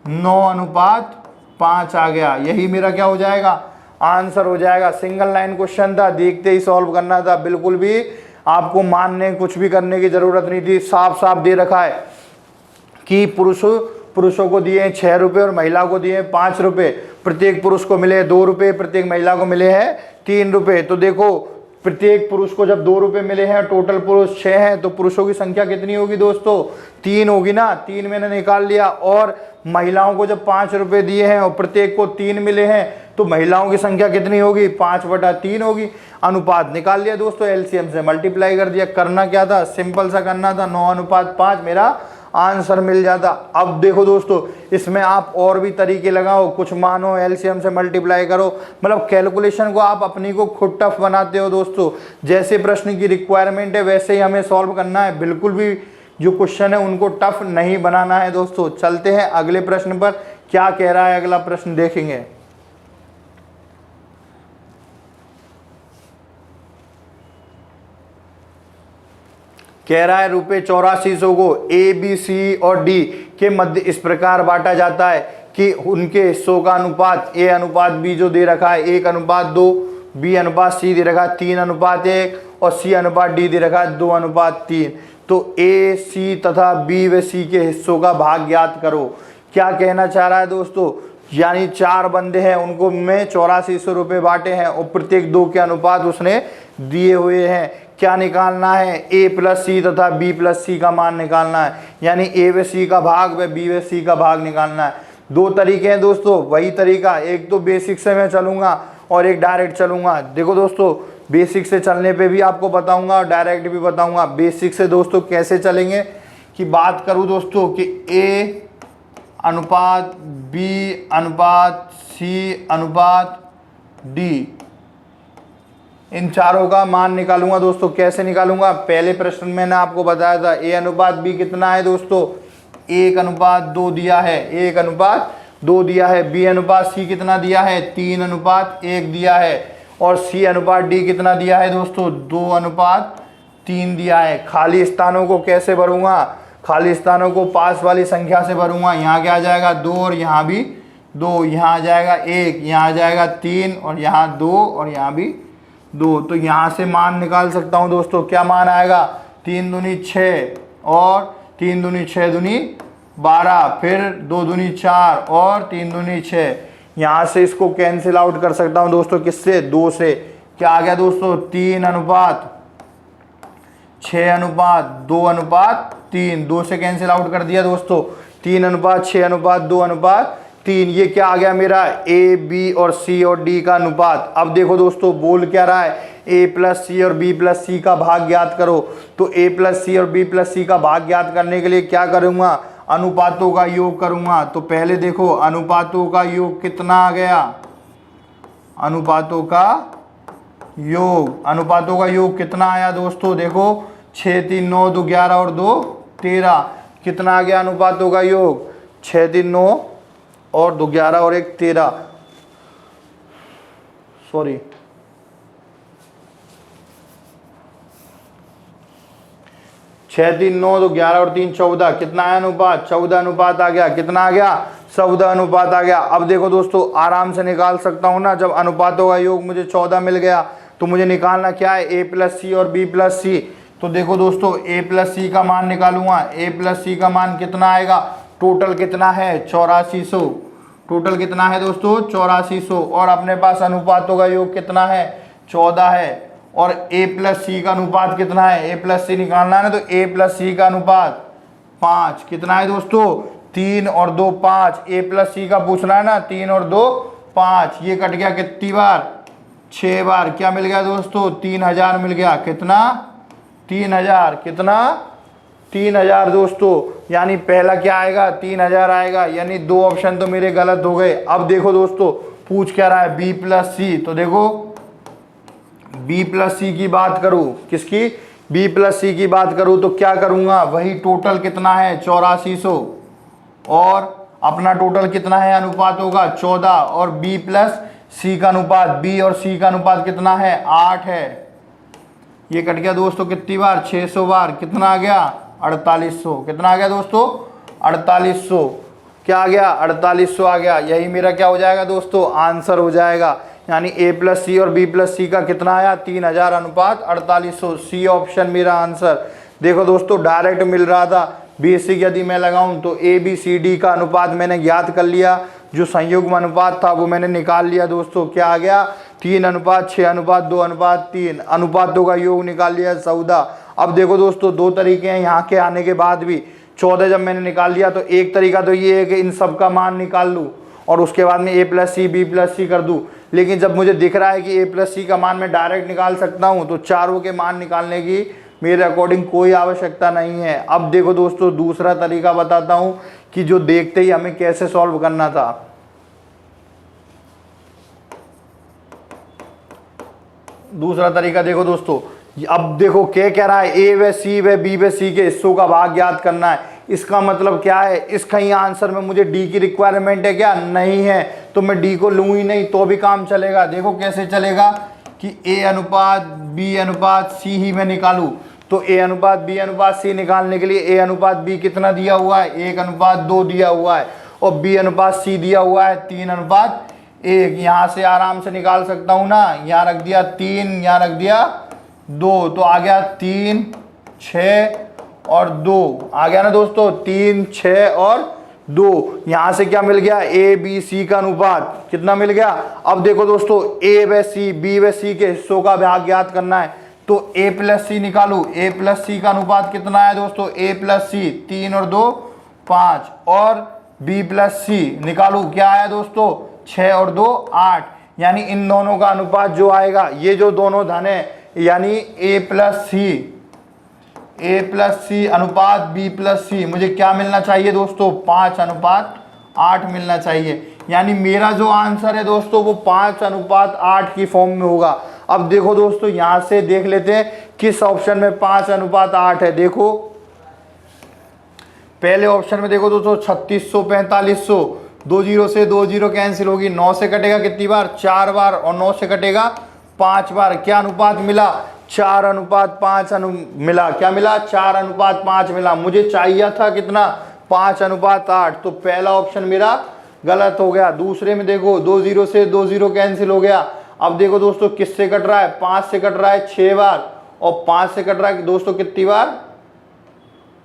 9:5 आ गया। यही मेरा क्या हो जाएगा, आंसर हो जाएगा। सिंगल लाइन क्वेश्चन था, देखते ही सॉल्व करना था। बिल्कुल भी आपको मानने कुछ भी करने की जरूरत नहीं थी। साफ साफ दे रखा है कि पुरुषों को दिए 6 रुपये और महिला को दिए 5 रुपये। प्रत्येक पुरुष को मिले 2 रुपये, प्रत्येक महिला को मिले हैं 3 रुपये। तो देखो प्रत्येक पुरुष को जब 2 रुपये मिले हैं, टोटल पुरुष 6 हैं, तो पुरुषों की संख्या कितनी होगी दोस्तों, 3 होगी ना। 3 मैंने निकाल लिया। और महिलाओं को जब 5 रुपये दिए हैं और प्रत्येक को 3 मिले हैं तो महिलाओं की संख्या कितनी होगी, 5/3 होगी। अनुपात निकाल लिया दोस्तों, एलसीएम से मल्टीप्लाई कर दिया। करना क्या था, सिंपल सा करना था, 9:5 मेरा आंसर मिल जाता। अब देखो दोस्तों इसमें आप और भी तरीके लगाओ, कुछ मानो एलसीएम से मल्टीप्लाई करो, मतलब कैलकुलेशन को आप अपनी को खुद टफ बनाते हो दोस्तों। जैसे प्रश्न की रिक्वायरमेंट है वैसे ही हमें सॉल्व करना है, बिल्कुल भी जो क्वेश्चन है उनको टफ नहीं बनाना है दोस्तों। चलते हैं अगले प्रश्न पर, क्या कह रहा है अगला प्रश्न देखेंगे। कह रहा है रुपये 8400 को ए, बी, सी और डी के मध्य इस प्रकार बांटा जाता है कि उनके हिस्सों का अनुपात A/B जो दे रखा है 1:2, B/C दे रखा है 3:1 और C/D दे रखा है 2:3। तो A, C तथा B व C के हिस्सों का भाग ज्ञात करो। क्या कहना चाह रहा है दोस्तों, यानी 4 बंदे हैं, उनको में 8400 रुपये बांटे हैं और प्रत्येक 2 के अनुपात उसने दिए हुए हैं। क्या निकालना है, A+C तथा B+C का मान निकालना है, यानी A व C का भाग व B व C का भाग निकालना है। 2 तरीके हैं दोस्तों, वही तरीका, एक तो बेसिक से मैं चलूंगा और एक डायरेक्ट चलूंगा। देखो दोस्तों बेसिक से चलने पे भी आपको बताऊंगा और डायरेक्ट भी बताऊंगा। बेसिक से दोस्तों कैसे चलेंगे कि बात करूं दोस्तों कि A/B/C/D इन चारों का मान निकालूंगा दोस्तों। कैसे निकालूंगा, पहले प्रश्न में मैंने आपको बताया था A/B कितना है दोस्तों, 1:2 दिया है, 1:2 दिया है। B/C कितना दिया है, 3:1 दिया है। और C अनुपात D कितना दिया है दोस्तों, 2:3 दिया है। खाली स्थानों को कैसे भरूंगा, खाली स्थानों को पास वाली संख्या से भरूंगा। यहाँ क्या आ जाएगा 2 और यहाँ भी 2, यहाँ आ जाएगा 1, यहाँ आ जाएगा 3 और यहाँ 2 और यहाँ भी 2। तो यहाँ से मान निकाल सकता हूँ दोस्तों। क्या मान आएगा, 3 दूनी 6 और 3 दूनी 6 दूनी 12, फिर 2 दूनी 4 और 3 दूनी 6। यहाँ से इसको कैंसिल आउट कर सकता हूँ दोस्तों, किससे, 2 से। क्या आ गया दोस्तों, 3:6:2:3, 2 से कैंसिल आउट कर दिया दोस्तों। 3:6:2:3, ये क्या आ गया मेरा, ए बी और सी और डी का अनुपात। अब देखो दोस्तों बोल क्या रहा है, ए प्लस सी और बी प्लस सी का भाग ज्ञात करो। तो ए प्लस सी और बी प्लस सी का भाग ज्ञात करने के लिए क्या करूंगा, अनुपातों का योग करूंगा। तो पहले देखो अनुपातों का योग कितना आ गया, अनुपातों का योग कितना आया दोस्तों, देखो 6 3 9 2 11 और 2 13, कितना आ गया अनुपातों का योग, 6 3 9 और 2 11 और 1 13, सॉरी 6 3 9 2 11 और 3 14, कितना आया अनुपात, 14 अनुपात आ गया। कितना आ गया, 14 अनुपात आ गया। अब देखो दोस्तों आराम से निकाल सकता हूं ना, जब अनुपातों का योग मुझे 14 मिल गया तो मुझे निकालना क्या है, ए प्लस सी और बी प्लस सी। तो देखो दोस्तों ए प्लस सी का मान निकालूंगा। ए प्लस सी का मान कितना आएगा, टोटल कितना है 8400, टोटल कितना है दोस्तों 8400। और अपने पास अनुपातों का योग कितना है 14 है। और a प्लस सी का अनुपात कितना है, a प्लस सी निकालना है ना, तो a प्लस सी का अनुपात 5, कितना है दोस्तों 3 और 2 5। a प्लस सी का पूछना है ना, 3 और 2 5, ये कट गया कितनी बार, 6 बार। क्या मिल गया दोस्तों, 3000 मिल गया। कितना, 3000, कितना 3000 दोस्तों। यानी पहला क्या आएगा, 3000 आएगा। यानी 2 ऑप्शन तो मेरे गलत हो गए। अब देखो दोस्तों पूछ क्या रहा है, बी प्लस सी। तो देखो बी प्लस सी की बात करूं, किसकी, बी प्लस सी की बात करूं तो क्या करूंगा, वही टोटल कितना है 8400 और अपना टोटल कितना है अनुपात होगा 14 और बी प्लस सी का अनुपात, बी और सी का अनुपात कितना है 8 है। ये कट गया दोस्तों कितनी बार, 600 बार। कितना आ गया 4800। कितना आ गया दोस्तों 4800। क्या आ गया 4800 आ गया। यही मेरा क्या हो जाएगा दोस्तों, आंसर हो जाएगा। यानी ए प्लस सी और बी प्लस सी का कितना आया 3000 अनुपात 4800। सी ऑप्शन मेरा आंसर। देखो दोस्तों डायरेक्ट मिल रहा था, बेसिक यदि मैं लगाऊं तो ए बी सी डी का अनुपात मैंने ज्ञात कर लिया, जो संयुग्म अनुपात था वो मैंने निकाल लिया दोस्तों। क्या आ गया 3:6:2:3, अनुपातों का योग निकाल लिया 14। अब देखो दोस्तों 2 तरीके हैं यहाँ के आने के बाद भी। 14 जब मैंने निकाल लिया तो एक तरीका तो ये है कि इन सब का मान निकाल लूँ और उसके बाद में ए प्लस सी बी प्लस सी कर दूँ। लेकिन जब मुझे दिख रहा है कि ए प्लस सी का मान मैं डायरेक्ट निकाल सकता हूँ तो चारों के मान निकालने की मेरे अकॉर्डिंग कोई आवश्यकता नहीं है। अब देखो दोस्तों दूसरा तरीका बताता हूँ कि जो देखते ही हमें कैसे सॉल्व करना था। दूसरा तरीका देखो दोस्तों, अब देखो क्या कह रहा है, ए व सी व बी व सी के हिस्सों का भाग ज्ञात करना है। इसका मतलब क्या है, इसका ही आंसर में मुझे डी की रिक्वायरमेंट है क्या, नहीं है, तो मैं डी को लूँ ही नहीं तो भी काम चलेगा। देखो कैसे चलेगा कि ए अनुपात बी अनुपात सी ही मैं निकालूं। तो ए अनुपात बी अनुपात सी निकालने के लिए ए अनुपात बी कितना दिया हुआ है 1:2 दिया हुआ है और बी अनुपात सी दिया हुआ है 3:1। यहाँ से आराम से निकाल सकता हूँ ना, यहाँ रख दिया 3, यहाँ रख दिया 2, तो आ गया 3 6 और 2 आ गया ना दोस्तों, 3 6 और 2। यहां से क्या मिल गया, ए बी सी का अनुपात कितना मिल गया। अब देखो दोस्तों ए व सी बी व सी के हिस्सों का भाग ज्ञात करना है तो ए प्लस सी निकालू। ए प्लस सी का अनुपात कितना है दोस्तों, ए प्लस सी 3 और 2 5 और बी प्लस सी निकालू, क्या आया दोस्तों 6 और 2 8। यानी इन दोनों का अनुपात जो आएगा, ये जो दोनों धन है यानी ए प्लस सी अनुपात बी प्लस सी, मुझे क्या मिलना चाहिए दोस्तों 5:8 मिलना चाहिए। यानी मेरा जो आंसर है दोस्तों वो 5:8 की फॉर्म में होगा। अब देखो दोस्तों यहां से देख लेते हैं किस ऑप्शन में 5:8 है। देखो पहले ऑप्शन में देखो दोस्तों 3600 4500, 2 0 से 2 0 कैंसिल होगी, 9 से कटेगा कितनी बार 4 बार और 9 से कटेगा 5 बार। क्या अनुपात मिला? 4:5 मिला। क्या मिला? 4:5 मिला। मुझे चाहिए था कितना? 5:8। तो पहला ऑप्शन मेरा गलत हो गया। दूसरे में देखो 2 0 से 2 0 कैंसिल हो गया। अब देखो दोस्तों किससे कट रहा है? 5 से कट रहा है 6 बार, और 5 से कट रहा है दोस्तों कितनी बार?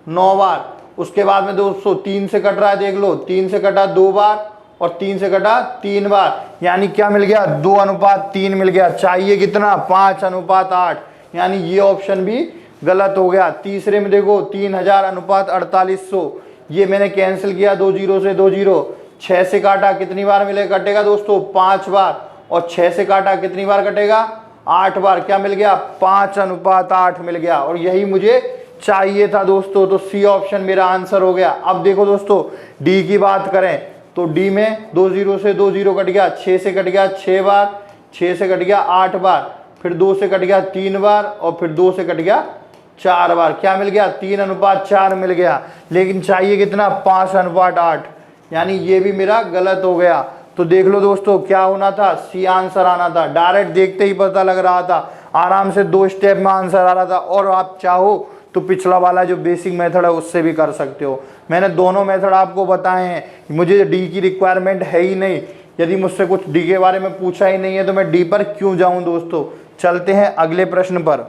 9 बार। उसके बाद में दोस्तों 3 से कट रहा है, देख लो 3 से कटा 2 बार, और 3 से कटा 3 बार। यानी क्या मिल गया? 2:3 मिल गया। चाहिए कितना? 5:8। यानी ये ऑप्शन भी गलत हो गया। तीसरे में देखो 3000:4800, ये मैंने कैंसिल किया 2 0 से 2 0। 6 से काटा कितनी बार मिले कटेगा दोस्तों? 5 बार। और 6 से काटा कितनी बार कटेगा? 8 बार। क्या मिल गया? 5:8 मिल गया। और यही मुझे चाहिए था दोस्तों। तो सी ऑप्शन मेरा आंसर हो गया। अब देखो दोस्तों डी की बात करें तो डी में 2 0 से 2 0 कट गया, 6 से कट गया 6 बार, 6 से कट गया 8 बार, फिर 2 से कट गया 3 बार, और फिर 2 से कट गया 4 बार। क्या मिल गया? 3:4 मिल गया। लेकिन चाहिए कितना? 5:8। यानी ये भी मेरा गलत हो गया। तो देख लो दोस्तों क्या होना था? सी आंसर आना था। डायरेक्ट देखते ही पता लग रहा था, आराम से 2 स्टेप में आंसर आ रहा था। और आप चाहो तो पिछला वाला जो बेसिक मेथड है उससे भी कर सकते हो। मैंने दोनों मेथड आपको बताए हैं। मुझे डी की रिक्वायरमेंट है ही नहीं। यदि मुझसे कुछ डी के बारे में पूछा ही नहीं है तो मैं डी पर क्यों जाऊं दोस्तों। चलते हैं अगले प्रश्न पर।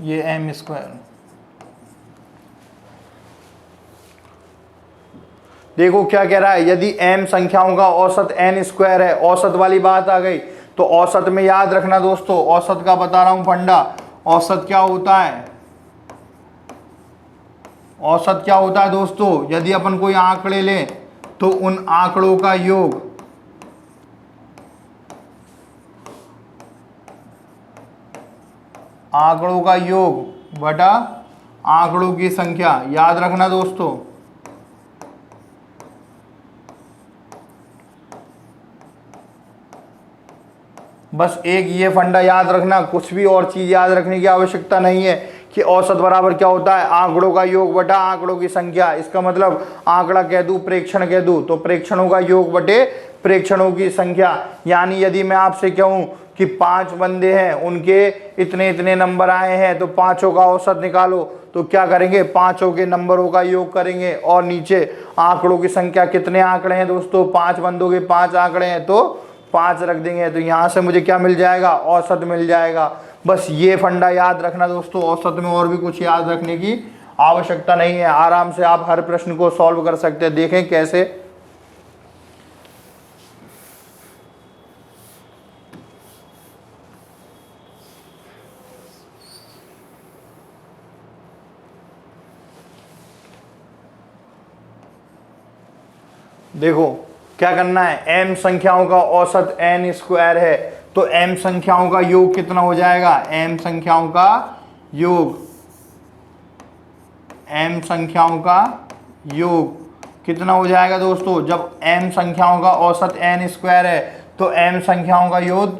ये एम स्क्वायर, देखो क्या कह रहा है? यदि m संख्याओं का औसत n स्क्वायर है, औसत वाली बात आ गई। तो औसत में याद रखना दोस्तों, औसत का बता रहा हूं फंडा। औसत क्या होता है? औसत क्या होता है दोस्तों? यदि अपन कोई आंकड़े लें तो उन आंकड़ों का योग, आंकड़ों का योग बटा आंकड़ों की संख्या। याद रखना दोस्तों। बस एक ये फंडा याद रखना, कुछ भी और चीज याद रखने की आवश्यकता नहीं है कि औसत बराबर क्या होता है? आंकड़ों का योग बटा आंकड़ों की संख्या। इसका मतलब आंकड़ा कह दूं, प्रेक्षण कह दूं, तो प्रेक्षणों का योग बटे प्रेक्षणों की संख्या। यानी यदि मैं आपसे कहूं कि 5 बंदे हैं, उनके इतने इतने नंबर आए हैं, तो पांचों का औसत निकालो। तो क्या करेंगे? पांचों के नंबरों का योग करेंगे, और नीचे आंकड़ों की संख्या। कितने आंकड़े हैं दोस्तों? 5 बंदों के 5 आंकड़े हैं, तो 5 रख देंगे। तो यहां से मुझे क्या मिल जाएगा? औसत मिल जाएगा। बस ये फंडा याद रखना दोस्तों। औसत में और भी कुछ याद रखने की आवश्यकता नहीं है। आराम से आप हर प्रश्न को सॉल्व कर सकते हैं। देखें कैसे। देखो क्या करना है? m संख्याओं का औसत n स्क्वायर है, तो m संख्याओं का योग कितना हो जाएगा? m संख्याओं का योग, m संख्याओं का योग कितना हो जाएगा दोस्तों? जब m संख्याओं का औसत n स्क्वायर है तो m संख्याओं का योग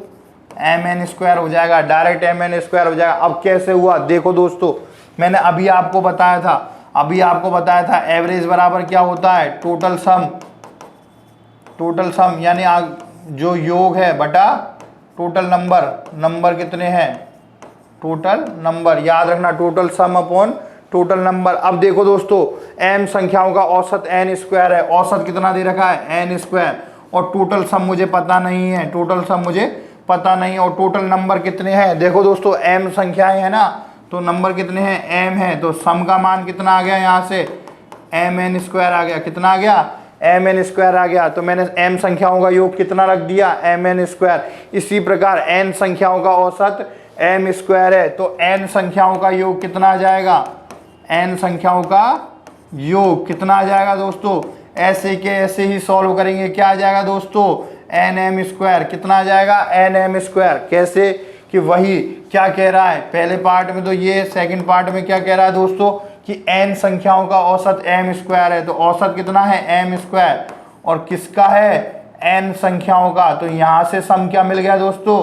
mn स्क्वायर हो जाएगा। डायरेक्ट mn स्क्वायर हो जाएगा। अब कैसे हुआ? देखो दोस्तों, मैंने अभी आपको बताया था एवरेज बराबर क्या होता है? Total sum. टोटल सम यानी जो योग है बटा टोटल नंबर। नंबर कितने हैं? Total number. याद रखना, total sum upon total number. अब देखो दोस्तों, m संख्याओं का औसत n स्क्वायर है। औसत कितना दे रखा है? n square. और टोटल सम मुझे पता नहीं है, टोटल सम मुझे पता नहीं है। और टोटल नंबर कितने हैं? देखो दोस्तों m संख्याएं है ना, तो नंबर कितने हैं? m है। तो सम का मान कितना आ गया? यहाँ से mn स्क्वायर आ गया। कितना आ गया? mn स्क्वायर आ गया। तो मैंने m संख्याओं का योग कितना रख दिया? mn square. इसी प्रकार n संख्याओं का औसत m स्क्वायर है, तो n संख्याओं का योग कितना आ जाएगा? n संख्याओं का योग कितना आ जाएगा दोस्तों? ऐसे के ऐसे ही सॉल्व करेंगे। क्या आ जाएगा दोस्तों? nm square. कितना आ जाएगा? nm square. कैसे? कि वही क्या कह रहा है पहले पार्ट में, तो ये सेकंड पार्ट में क्या कह रहा है दोस्तों कि n संख्याओं का औसत m स्क्वायर है। तो औसत कितना है? m square. और किसका है? n संख्याओं का। तो यहां से सम क्या मिल गया दोस्तों?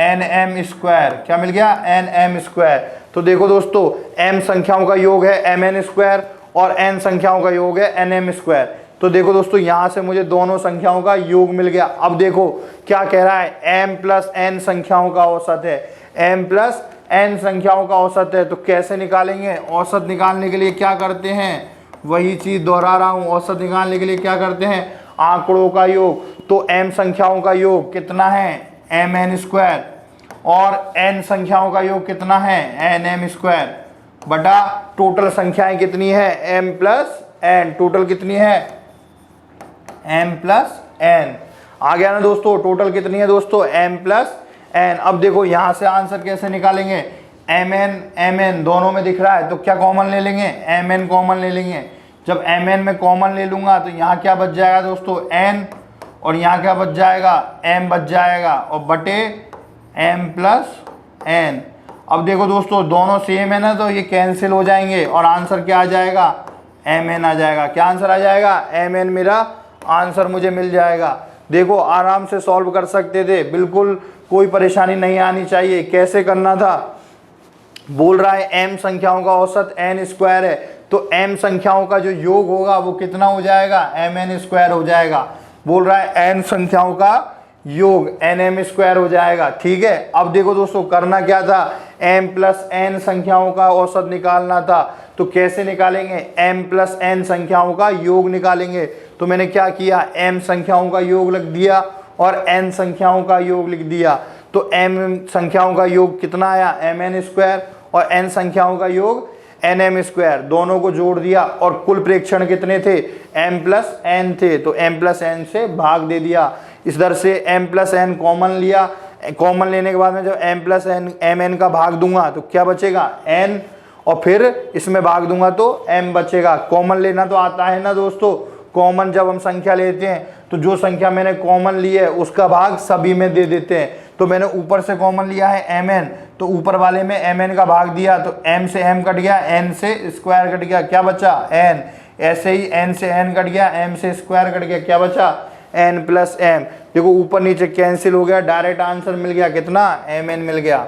nm square. क्या मिल गया? nm square. तो देखो दोस्तों m संख्याओं का योग है mn स्क्वायर, और n संख्याओं का योग है nm स्क्वायर। तो देखो दोस्तों यहां से मुझे दोनों संख्याओं का योग मिल गया। अब देखो क्या कह रहा है, m प्लस n संख्याओं का औसत है, m प्लस n संख्याओं का औसत है। तो कैसे निकालेंगे, औसत निकालने के लिए क्या करते हैं, वही चीज दोहरा रहा हूं, औसत निकालने के लिए क्या करते हैं, आंकड़ों का योग। तो m संख्याओं का योग कितना है, mn स्क्वायर, और n संख्याओं का योग कितना है, nm स्क्वायर, बटा टोटल संख्याएं कितनी है, m प्लस n। टोटल कितनी है, m प्लस n। आ गया ना दोस्तों, टोटल कितनी है दोस्तों, m प्लस n। अब देखो यहां से आंसर कैसे निकालेंगे, mn दोनों में दिख रहा है तो क्या कॉमन ले लेंगे, mn कॉमन ले लेंगे। जब mn में कॉमन ले लूंगा तो यहाँ क्या बच जाएगा दोस्तों, n, और यहाँ क्या बच जाएगा, m बच जाएगा, और बटे m प्लस n। अब देखो दोस्तों दोनों सेम है ना, तो ये कैंसिल हो जाएंगे और आंसर क्या आ जाएगा, mn आ जाएगा। क्या आंसर आ जाएगा, mn मेरा आंसर मुझे मिल जाएगा। देखो आराम से सॉल्व कर सकते थे, बिल्कुल कोई परेशानी नहीं आनी चाहिए। कैसे करना था, बोल रहा है m संख्याओं का औसत n स्क्वायर है, तो m संख्याओं का जो योग होगा वो कितना हो जाएगा, mn स्क्वायर हो जाएगा। बोल रहा है n संख्याओं का योग nm स्क्वायर हो जाएगा। ठीक है, अब देखो दोस्तों करना क्या था, m प्लस n संख्याओं का औसत निकालना था। तो कैसे निकालेंगे, m प्लस n संख्याओं का योग निकालेंगे। तो मैंने क्या किया, m संख्याओं का योग लिख दिया और n संख्याओं का योग लिख दिया। तो m संख्याओं का योग कितना आया, mn स्क्वायर, और n संख्याओं का योग nm स्क्वायर, दोनों को जोड़ दिया। और कुल प्रेक्षण कितने थे, m प्लस n थे, तो m प्लस n से भाग दे दिया। इस दर से m प्लस n कॉमन लिया, कॉमन लेने के बाद में जब m प्लस n mn का भाग दूंगा तो क्या बचेगा, n, और फिर इसमें भाग दूंगा तो m बचेगा। कॉमन लेना तो आता है ना दोस्तों, कॉमन जब हम संख्या लेते हैं तो जो संख्या मैंने कॉमन ली है उसका भाग सभी में दे देते हैं। तो मैंने ऊपर से कॉमन लिया है mn, तो ऊपर वाले में mn का भाग दिया, तो m से m कट गया, n से स्क्वायर कट गया, क्या बचा, n। ऐसे ही n से n कट गया, m से स्क्वायर कट गया, क्या बचा, n प्लस m। देखो ऊपर नीचे कैंसिल हो गया, डायरेक्ट आंसर मिल गया, कितना, mn मिल गया।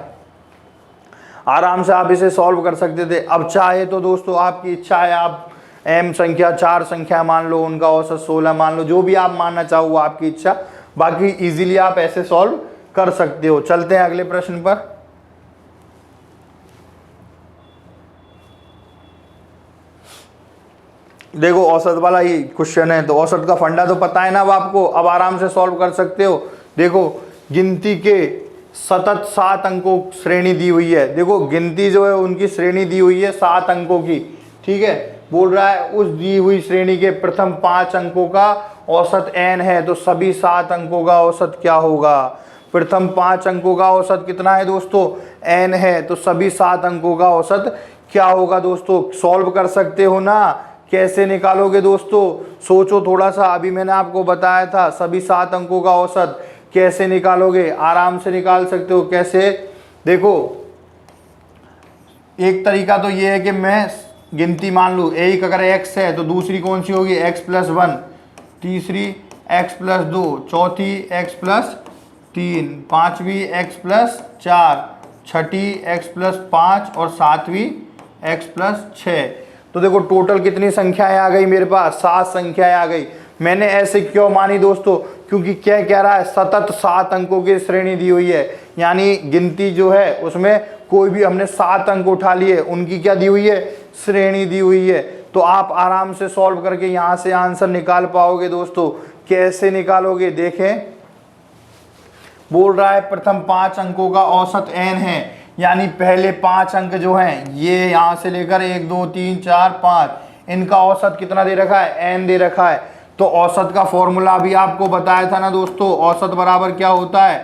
आराम से आप इसे सॉल्व कर सकते थे। अब चाहे तो दोस्तों आपकी इच्छा है, आप m संख्या 4 संख्या मान लो, उनका औसत 16 मान लो, जो भी आप मानना चाहो वो आपकी इच्छा। बाकी इजीली आप ऐसे सॉल्व कर सकते हो। चलते हैं अगले प्रश्न पर। देखो औसत वाला ही क्वेश्चन है, तो औसत का फंडा तो पता है ना अब आपको, अब आराम से सॉल्व कर सकते हो। देखो गिनती के सतत 7 अंकों श्रेणी दी हुई है। देखो गिनती जो है उनकी श्रेणी दी हुई है 7 अंकों की। ठीक है, बोल रहा है उस दी हुई श्रेणी के प्रथम 5 अंकों का औसत n है, तो सभी 7 अंकों का औसत क्या होगा। प्रथम 5 अंकों का औसत कितना है दोस्तों, n है, तो सभी 7 अंकों का औसत क्या होगा दोस्तों। सॉल्व कर सकते हो ना, कैसे निकालोगे दोस्तों, सोचो थोड़ा सा। अभी मैंने आपको बताया था सभी 7 अंकों का औसत कैसे निकालोगे, आराम से निकाल सकते हो। कैसे, देखो एक तरीका तो ये है कि मैं गिनती मान लूँ, एक अगर x है तो दूसरी कौन सी होगी, x प्लस 1, तीसरी x प्लस 2, चौथी x प्लस 3, पाँचवीं x प्लस 4, छठी x प्लस 5 और सातवीं x प्लस 6। तो देखो टोटल कितनी संख्याएं आ गई मेरे पास, 7 संख्याएं आ गई। मैंने ऐसे क्यों मानी दोस्तों, क्योंकि क्या कह रहा है, सतत 7 अंकों की श्रेणी दी हुई है, यानी गिनती जो है उसमें कोई भी हमने 7 अंक उठा लिए, उनकी क्या दी हुई है, श्रेणी दी हुई है। तो आप आराम से सॉल्व करके यहाँ से आंसर निकाल पाओगे दोस्तों। कैसे निकालोगे, देखें, बोल रहा है प्रथम 5 अंकों का औसत n है, यानी पहले 5 अंक जो हैं ये यहाँ से लेकर 1 2 3 4 5, इनका औसत कितना दे रखा है, n दे रखा है। तो औसत का फॉर्मूला भी आपको बताया था ना दोस्तों, औसत बराबर क्या होता है,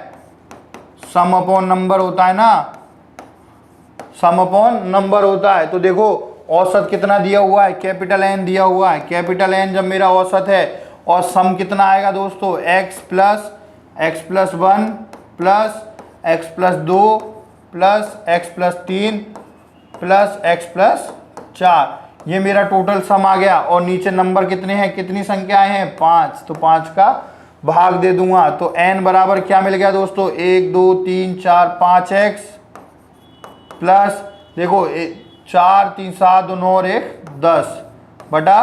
सम अपॉन नंबर होता है ना, सम अपॉन नंबर होता है। तो देखो औसत कितना दिया हुआ है, कैपिटल N दिया हुआ है। कैपिटल N जब मेरा औसत है और सम कितना आएगा दोस्तों, x plus 1 plus x plus 2 plus x plus 3 plus x plus 4, ये मेरा टोटल सम आ गया। और नीचे नंबर कितने हैं, कितनी संख्याएं हैं, 5, तो 5 का भाग दे दूंगा। तो n बराबर क्या मिल गया दोस्तों, 1 2 3 4 5x प्लस, देखो 4 3 7 2 9 और 1 10, बटा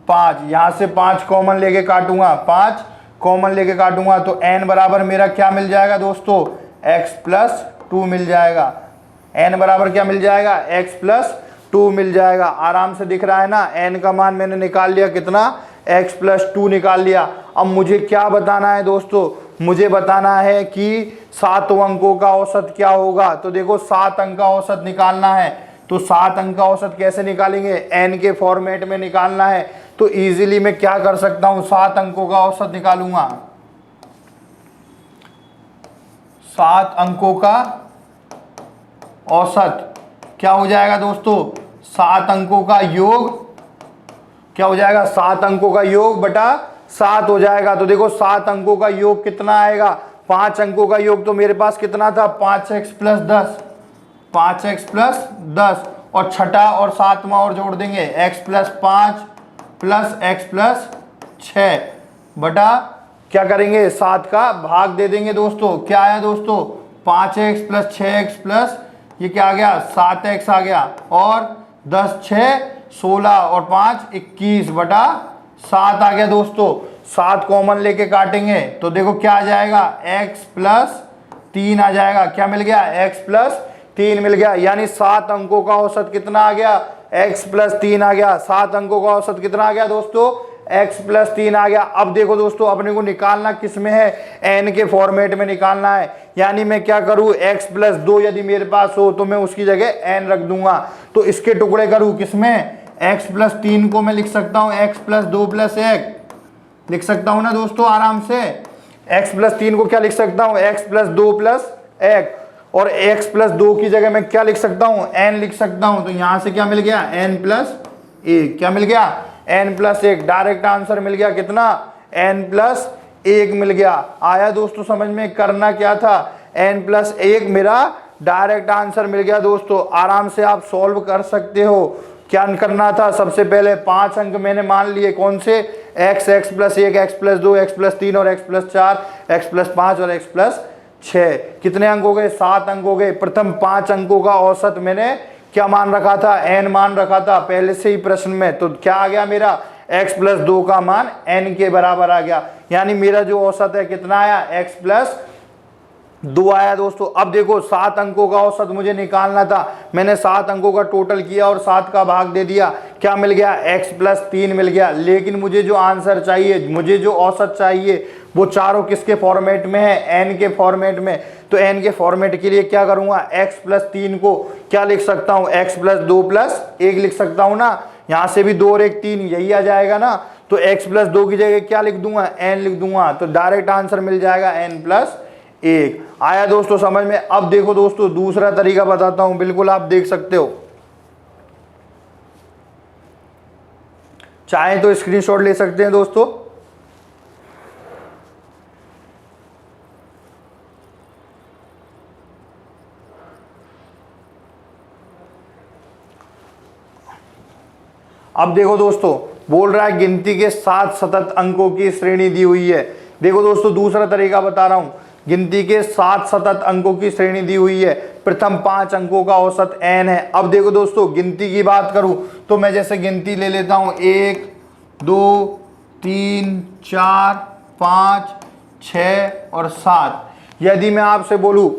5, यहाँ से 5 कॉमन लेके काटूंगा, 5 कॉमन लेके काटूंगा तो n बराबर मेरा क्या मिल जाएगा दोस्तों, x प्लस 2 मिल जाएगा। n बराबर क्या मिल जाएगा, x प्लस 2 मिल जाएगा। आराम से दिख रहा है ना, n का मान मैंने निकाल लिया कितना, x प्लस 2 निकाल लिया। अब मुझे क्या बताना है दोस्तों, मुझे बताना है कि 7 अंकों का औसत क्या होगा। तो देखो 7 अंक का औसत निकालना है, तो 7 अंक का औसत कैसे निकालेंगे, n के फॉर्मेट में निकालना है। तो इजीली मैं क्या कर सकता हूं, 7 अंकों का औसत निकालूंगा। 7 अंकों का औसत क्या हो जाएगा दोस्तों, 7 अंकों का योग क्या हो जाएगा, 7 अंकों का योग बटा 7 हो जाएगा। तो देखो 7 अंकों का योग कितना आएगा, 5 अंकों का योग तो मेरे पास कितना था, 5x प्लस 10, 5x प्लस 10 और छठा और सातवां और जोड़ देंगे, x plus 5 plus x plus 6 बटा क्या करेंगे, 7 का भाग दे देंगे दोस्तों। क्या आया दोस्तों, 5x प्लस 6x प्लस ये क्या आ गया, 7x आ गया, और 10 6 16 और 5 21 बटा 7 आ गया दोस्तों। 7 कॉमन लेके काटेंगे तो देखो क्या आ जाएगा, x प्लस 3 आ जाएगा। क्या मिल गया, x प्लस 3 मिल गया। यानी 7 अंकों का औसत कितना आ गया, x प्लस 3 आ गया। 7 अंकों का औसत कितना आ गया दोस्तों, x प्लस 3 आ गया। अब देखो दोस्तों अपने को निकालना किस में है, n के फॉर्मेट में निकालना है। यानी मैं क्या करूं, x प्लस 2 यदि मेरे पास हो तो मैं उसकी जगह n रख दूंगा। तो इसके टुकड़े करूं किसमें, x प्लस 3 को मैं लिख सकता हूं x प्लस 2 प्लस 1 लिख सकता हूं ना दोस्तों आराम से। x प्लस 3 को क्या लिख सकता हूं, x प्लस 2 प्लस 1, और x प्लस 2 की जगह मैं क्या लिख सकता हूं, n लिख सकता हूं। तो यहां से क्या मिल गया, n प्लस 1, क्या मिल गया, n प्लस 1। डायरेक्ट आंसर मिल गया कितना, n प्लस 1 मिल गया। आया दोस्तों समझ में, करना क्या था, n प्लस 1 मेरा डायरेक्ट आंसर मिल गया दोस्तों। आराम से आप सॉल्व कर सकते हो। क्या करना था, सबसे पहले 5 अंक मैंने मान लिए, कौन से, x plus 1, x plus 2, x plus 3 और x प्लस 4, x प्लस 5 और x प्लस 6। कितने अंक हो गए, 7 अंक हो गए। प्रथम 5 अंकों का औसत मैंने क्या मान रखा था, n मान रखा था पहले से ही प्रश्न में। तो क्या आ गया मेरा, x प्लस 2 का मान n के बराबर आ गया। यानी मेरा जो औसत है कितना आया, x प्लस 2 आया दोस्तों। अब देखो 7 अंकों का औसत मुझे निकालना था, मैंने 7 अंकों का टोटल किया और 7 का भाग दे दिया। क्या मिल गया, x प्लस 3 मिल गया। लेकिन मुझे जो आंसर चाहिए, मुझे जो औसत चाहिए वो चारों किसके फॉर्मेट में है, n के फॉर्मेट में। तो n के फॉर्मेट के लिए क्या करूंगा, x प्लस 3 को क्या लिख सकता हूं, x प्लस 2 प्लस 1 लिख सकता हूं ना। यहां से भी 2 और 1 3 यही आ जाएगा ना। तो x प्लस 2 की जगह क्या लिख दूंगा, n लिख दूंगा। तो डायरेक्ट आंसर मिल जाएगा n प्लस 1। आया दोस्तों समझ में। अब देखो दोस्तों दूसरा तरीका बताता हूं, बिल्कुल आप देख सकते हो, चाहे तो स्क्रीनशॉट ले सकते हैं दोस्तों। अब देखो दोस्तों बोल रहा है गिनती के 7 सतत अंकों की श्रेणी दी हुई है। देखो दोस्तों दूसरा तरीका बता रहा हूं, गिनती के 7 सतत अंकों की श्रेणी दी हुई है, प्रथम 5 अंकों का औसत n है। अब देखो दोस्तों गिनती की बात करूं तो मैं जैसे गिनती ले लेता हूं 1 2 3 4 5 6 और 7। यदि मैं आपसे बोलूं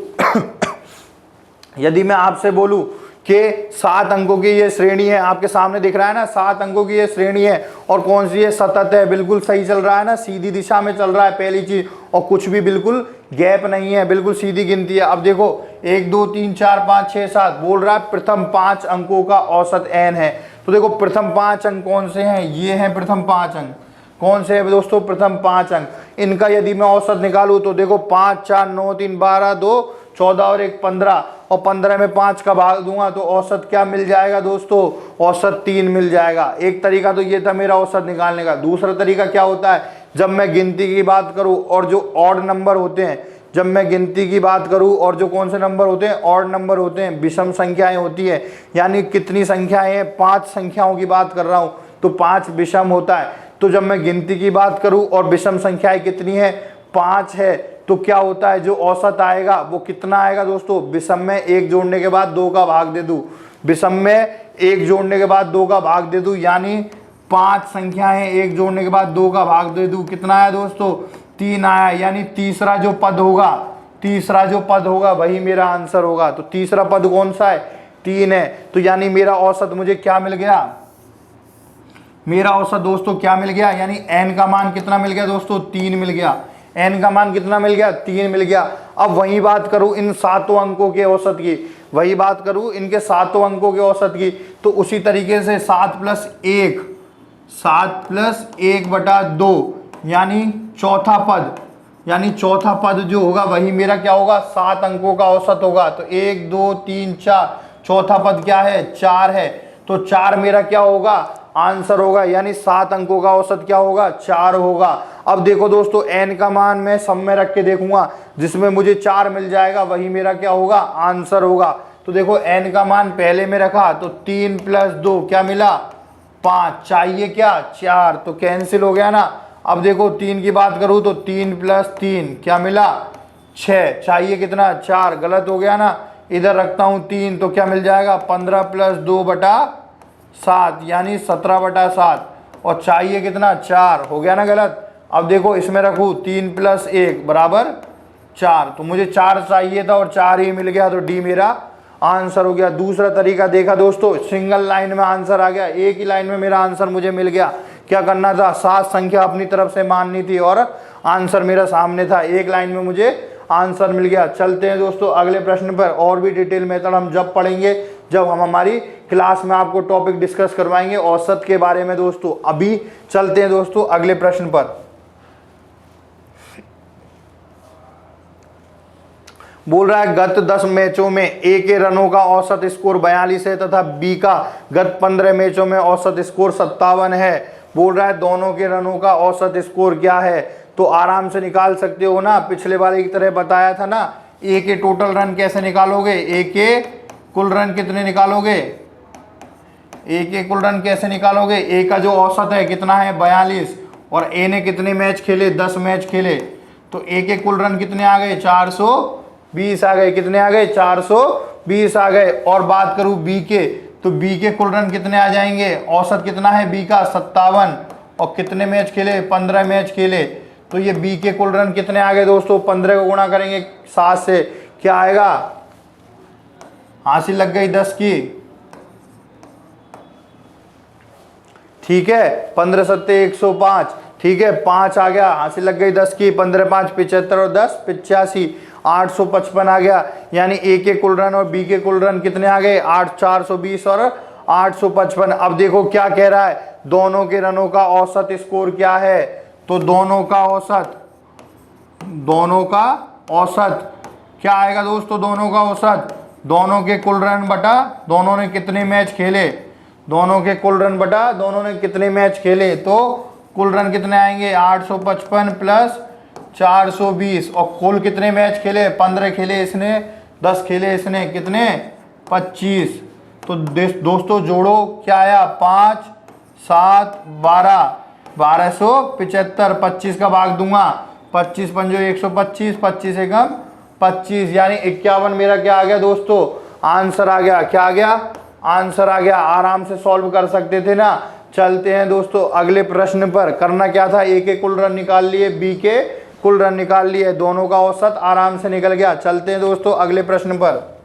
यदि मैं आपसे बोलूं कि 7 अंकों की ये श्रेणी है, आपके सामने दिख रहा है ना, 7 अंकों की ये श्रेणी है और कौन सी है, सतत है, बिल्कुल सही चल रहा है ना, सीधी दिशा में चल रहा है पहली चीज, और कुछ भी बिल्कुल गैप नहीं है, बिल्कुल सीधी गिनती है। अब देखो 1 2 3 4 5 6 7 बोल रहा है प्रथम 5 अंकों का औसत n है। तो देखो प्रथम 5 अंक कौन से हैं, ये हैं प्रथम 5 अंक। कौन से है दोस्तों, प्रथम 5 अंक। इनका यदि मैं औसत निकालूं तो देखो 5 4 9 3 12 2 14 और 1 15, और 15 में 5 का भाग दूंगा तो औसत क्या मिल जाएगा दोस्तों, औसत 3 मिल जाएगा। एक तरीका तो ये था मेरा औसत निकालने का। दूसरा तरीका क्या होता है, जब मैं गिनती की बात करूं और जो ऑड नंबर होते हैं, जब मैं गिनती की बात करूं और जो कौन से नंबर होते हैं, ऑड नंबर होते हैं, विषम संख्याएं होती है, यानी कितनी संख्याएं हैं, 5 संख्याओं की बात कर रहा हूं तो 5 विषम होता है। तो जब मैं गिनती की बात करूं और विषम संख्याएं कितनी है, 5 है, तो क्या होता है, जो औसत आएगा वो कितना आएगा दोस्तों, विषम में 1 जोड़ने के बाद 2 का भाग दे दूं, विषम में 1 जोड़ने के बाद 2 का भाग दे दूं, यानी 5 संख्याएं, एक जोड़ने के बाद 2 का भाग दे दूं, कितना आया दोस्तों? 3 आया। यानी तीसरा जो पद होगा वही मेरा आंसर होगा। तो तीसरा पद कौन सा है? 3 है। तो यानी मेरा औसत मुझे क्या मिल गया? मेरा औसत दोस्तों क्या मिल गया? यानी n का मान कितना मिल गया दोस्तों? 3 मिल गया। n का मान कितना मिल गया? 3 मिल गया। अब वही बात करूं इन सातों अंकों के औसत की, वही बात करूं इनके सातों अंकों के औसत की, तो उसी तरीके से 7 प्लस 1 बटा 2 यानी चौथा पद जो होगा वही मेरा क्या होगा? 7 अंकों का औसत होगा। तो 1 2 3 4, चौथा पद क्या है? 4 है। तो 4 मेरा क्या होगा? आंसर होगा। यानी 7 अंकों का औसत क्या होगा? 4 होगा। अब देखो दोस्तों n का मान मैं सब में रख के देखूंगा, जिसमें मुझे 4 मिल जाएगा वही मेरा क्या होगा? आंसर होगा। तो देखो n का मान पहले में रखा तो 3 प्लस 2 क्या मिला? 5। चाहिए क्या? 4। तो कैंसिल हो गया ना। अब देखो 3 की बात करूं तो 3 प्लस 3 क्या मिला? 6। चाहिए कितना? 4। गलत हो गया ना। इधर रखता हूं 3 तो क्या मिल जाएगा? 15 प्लस 2 बटा 7 यानी 17 बटा 7। और चाहिए कितना? 4। हो गया ना गलत। अब देखो इसमें रखूँ 3 प्लस 1 बराबर 4। तो मुझे 4 चाहिए था और 4 ही मिल गया। तो डी मेरा आंसर हो गया। दूसरा तरीका देखा दोस्तों, सिंगल लाइन में आंसर आ गया, एक ही लाइन में मेरा आंसर मुझे मिल गया। क्या करना था? 7 संख्या अपनी तरफ से माननी थी और आंसर मेरा सामने था, एक लाइन में मुझे आंसर मिल गया। चलते हैं दोस्तों अगले प्रश्न पर। और भी डिटेल मेथड हम जब पढ़ेंगे जब हम हमारी क्लास में आपको टॉपिक डिस्कस करवाएंगे औसत के बारे में दोस्तों। अभी चलते हैं दोस्तों अगले प्रश्न पर। बोल रहा है गत 10 मैचों में ए के रनों का औसत स्कोर 42 है तथा बी का गत 15 मैचों में औसत स्कोर 57 है। बोल रहा है दोनों के रनों का औसत स्कोर क्या है? तो आराम से निकाल सकते हो ना, पिछले वाले की तरह बताया था ना। ए के टोटल रन कैसे निकालोगे? ए के कुल रन कितने निकालोगे? ए के कुल रन कैसे निकालोगे? ए का जो औसत है कितना है? 42। और ए ने कितने मैच खेले? 10 मैच खेले। तो ए के कुल रन कितने आ गए? 420 आ गए। कितने आ गए? 420 आ गए। और बात करूं बी के, तो बी के कुल रन कितने आ जाएंगे? औसत कितना है बी का? 57। और कितने मैच खेले? 15 मैच खेले। तो ये बी के कुल रन कितने आ गए दोस्तों? 15 को गुणा करेंगे 7 से, क्या आएगा? हासिल लग गई 10 की, ठीक है। 15 सत्ते 105, ठीक है। 5 आ गया, हासिल लग गई 10 की। 15 5 75 और 10 85, 855 आ गया। यानी ए के कुल रन और बी के कुल रन कितने आ गए? 420 और 855। अब देखो क्या कह रहा है, दोनों के रनों का औसत स्कोर क्या है? तो दोनों का औसत क्या आएगा दोस्तों? दोनों का औसत दोनों के कुल रन बटा दोनों ने कितने मैच खेले, दोनों के कुल रन बटा दोनों ने कितने मैच खेले। तो कुल रन कितने आएंगे? 855 प्लस 420। और कुल कितने मैच खेले? 15 खेले इसने, 10 खेले इसने, कितने? 25। तो दोस्तों जोड़ो, क्या आया? 5 7 12, 1275। 25 का भाग दूंगा, 25 पंजो 125, 25 एकम 25 यानी 51 मेरा क्या आ गया दोस्तों? आंसर आ गया। क्या आ गया? आंसर आ गया। आराम से सॉल्व कर सकते थे ना। चलते हैं दोस्तों अगले प्रश्न पर। करना क्या था? ए के कुल रन निकाल लिए, बी के कुल रन निकाल लिए, दोनों का औसत आराम से निकल गया। चलते हैं दोस्तों अगले प्रश्न पर।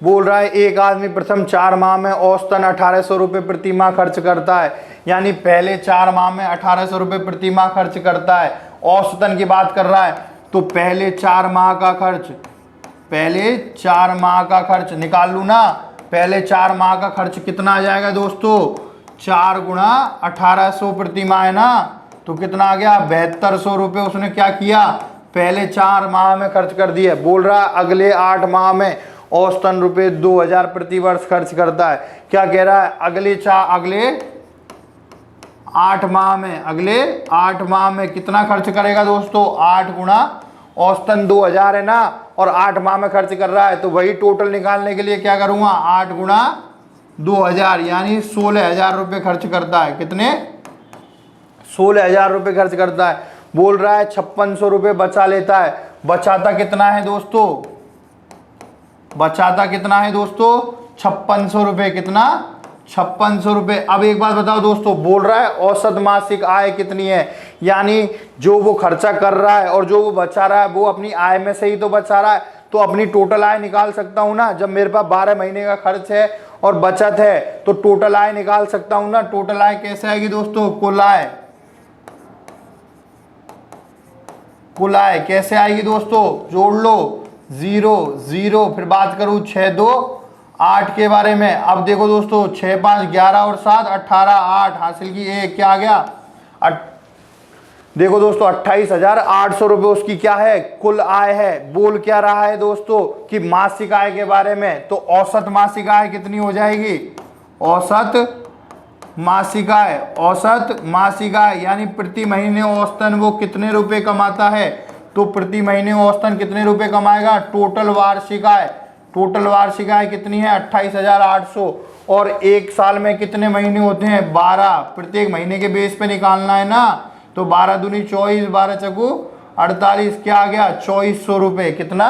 बोल रहा है एक आदमी प्रथम 4 माह में औसतन 1800 रुपये प्रति माह खर्च करता है। यानी पहले 4 माह में 1800 रुपये प्रति माह खर्च करता है। औसतन की बात कर रहा है। तो पहले 4 माह का खर्च निकाल लूँ ना। पहले 4 माह का खर्च कितना आ जाएगा दोस्तों? 4 गुणा 1800 प्रति माह है ना। तो कितना आ गया? 7200 रुपये उसने क्या किया? पहले 4 माह में खर्च कर दिए। बोल रहा है अगले 8 माह में औसतन रुपये 2000 प्रति वर्ष खर्च करता है। क्या कह रहा है? अगले 8 माह में कितना खर्च करेगा दोस्तों? 8 गुणा औसतन 2000 है ना, और 8 माह में खर्च कर रहा है। तो वही टोटल निकालने के लिए क्या करूंगा? 8 गुणा 2000 यानी 16000 रुपये खर्च करता है। कितने? 16000 रुपये खर्च करता है। बोल रहा है 5600 रुपये बचा लेता है। बचाता कितना है दोस्तों? 5600 5600 रुपये। कितना? 5600 रुपये। अब एक बात बताओ दोस्तों, बोल रहा है औसत मासिक आय कितनी है, यानी जो वो खर्चा कर रहा है और जो वो बचा रहा है वो अपनी आय में से ही तो बचा रहा है, तो अपनी टोटल आय निकाल सकता हूं ना। जब मेरे पास 12 महीने का खर्च है और बचत है तो टोटल आय निकाल सकता हूं ना। टोटल आय कैसे आएगी दोस्तों? कुल आय। कुल आय कैसे आएगी दोस्तों? जोड़ लो, 0 0। फिर बात करूं 6 2 8 के बारे में। अब देखो दोस्तों, 6 5 11 और 7 18, 8 हासिल की 1, क्या आ गया? देखो दोस्तों 28,800 रुपये उसकी क्या है? कुल आय है। बोल क्या रहा है दोस्तों कि मासिक आय के बारे में, तो औसत मासिक आय कितनी हो जाएगी? औसत मासिक आय। औसत मासिक आय यानी प्रति महीने औसतन वो कितने रुपए कमाता है, तो प्रति महीने औसतन कितने रुपए कमाएगा? टोटल वार्षिक आय। टोटल वार्षिक आय कितनी है? 28,800। और एक साल में कितने महीने होते हैं? 12। प्रत्येक महीने के बेस पे निकालना है ना, तो 12 दूनी 24, 12 चकू 48, क्या आ गया? 2400 रुपये। कितना?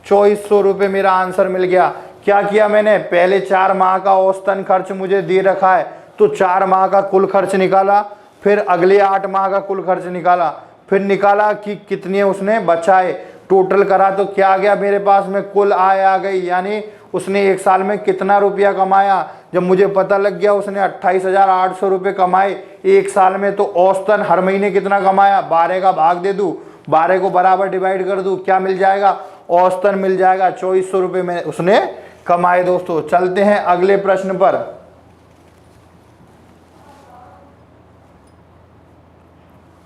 2400 रुपये मेरा आंसर मिल गया। क्या किया मैंने? पहले 4 माह का औसतन खर्च मुझे दे रखा है, तो 4 माह का कुल खर्च निकाला, फिर अगले 8 माह का कुल खर्च निकाला, फिर निकाला कि कितने उसने बचाए, टोटल करा तो क्या आ गया मेरे पास में? कुल आय आ गई। यानी उसने एक साल में कितना रुपया कमाया। जब मुझे पता लग गया उसने 28,800 रुपये कमाए एक साल में, तो औसतन हर महीने कितना कमाया? 12 का भाग दे दूं, 12 को बराबर डिवाइड कर दूं, क्या मिल जाएगा? औसतन मिल जाएगा। 2400 रुपये में उसने कमाए। दोस्तों चलते हैं अगले प्रश्न पर।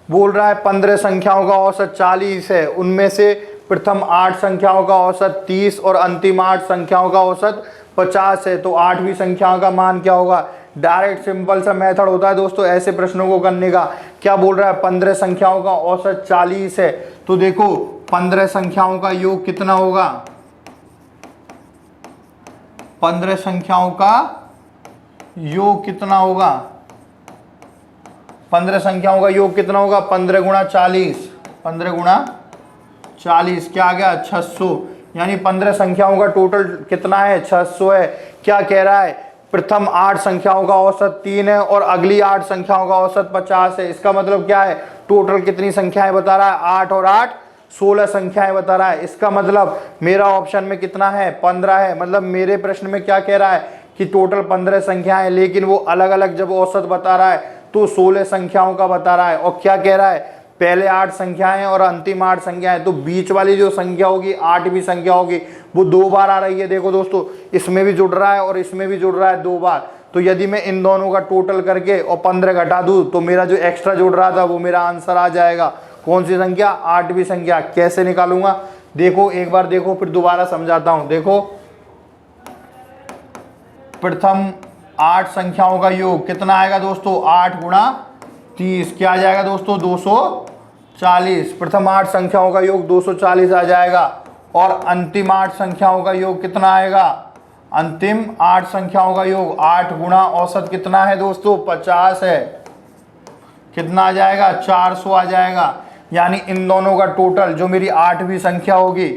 बोल रहा है 15 संख्याओं का औसत 40 है, उनमें से प्रथम 8 संख्याओं का औसत 30 और अंतिम 8 संख्याओं का औसत 50 है, तो 8वीं संख्याओं का मान क्या होगा? डायरेक्ट सिंपल सा मेथड होता है दोस्तों ऐसे प्रश्नों को करने का। क्या बोल रहा है? 15 संख्याओं का औसत 40 है, तो देखो 15 संख्याओं का योग कितना होगा? 15 संख्याओं का योग कितना होगा? 15 संख्याओं का योग कितना होगा? 15 गुणा 40, 15 गुणा 40 क्या आ गया? 600। यानी 15 संख्याओं का टोटल कितना है? 600 है। क्या कह रहा है? प्रथम 8 संख्याओं का औसत 3 है और अगली 8 संख्याओं का औसत 50 है। इसका मतलब क्या है? टोटल कितनी संख्याएं बता रहा है? 8 और 8 16 संख्याएं बता रहा है। इसका मतलब मेरा ऑप्शन में कितना है? 15 है। मतलब मेरे प्रश्न में क्या कह रहा है कि टोटल 15 संख्याएं, लेकिन वो अलग अलग जब औसत बता रहा है तो 16 संख्याओं का बता रहा है। और क्या कह रहा है? पहले 8 संख्याएं और अंतिम 8 संख्याएं, तो बीच वाली जो संख्या होगी 8वीं संख्या होगी, वो 2 बार आ रही है। देखो दोस्तों इसमें भी जुड़ रहा है और इसमें भी जुड़ रहा है 2 बार। तो यदि मैं इन दोनों का टोटल करके और 15 घटा दूं तो मेरा जो एक्स्ट्रा जुड़ रहा था वो मेरा आंसर आ जाएगा। कौन सी संख्या? 8वीं संख्या। कैसे निकालूंगा? देखो एक बार देखो, फिर दोबारा समझाता हूं। देखो प्रथम 8 संख्याओं का योग कितना आएगा दोस्तों? 8 गुणा 30 क्या आ जाएगा दोस्तों? 240। प्रथम 8 संख्याओं का योग 240 आ जाएगा। और अंतिम 8 संख्याओं का योग कितना आएगा? अंतिम 8 संख्याओं का योग 8 गुणा औसत कितना है दोस्तों? 50 है। कितना आ जाएगा? 400 आ जाएगा। यानी इन दोनों का टोटल जो मेरी 8वीं संख्या होगी,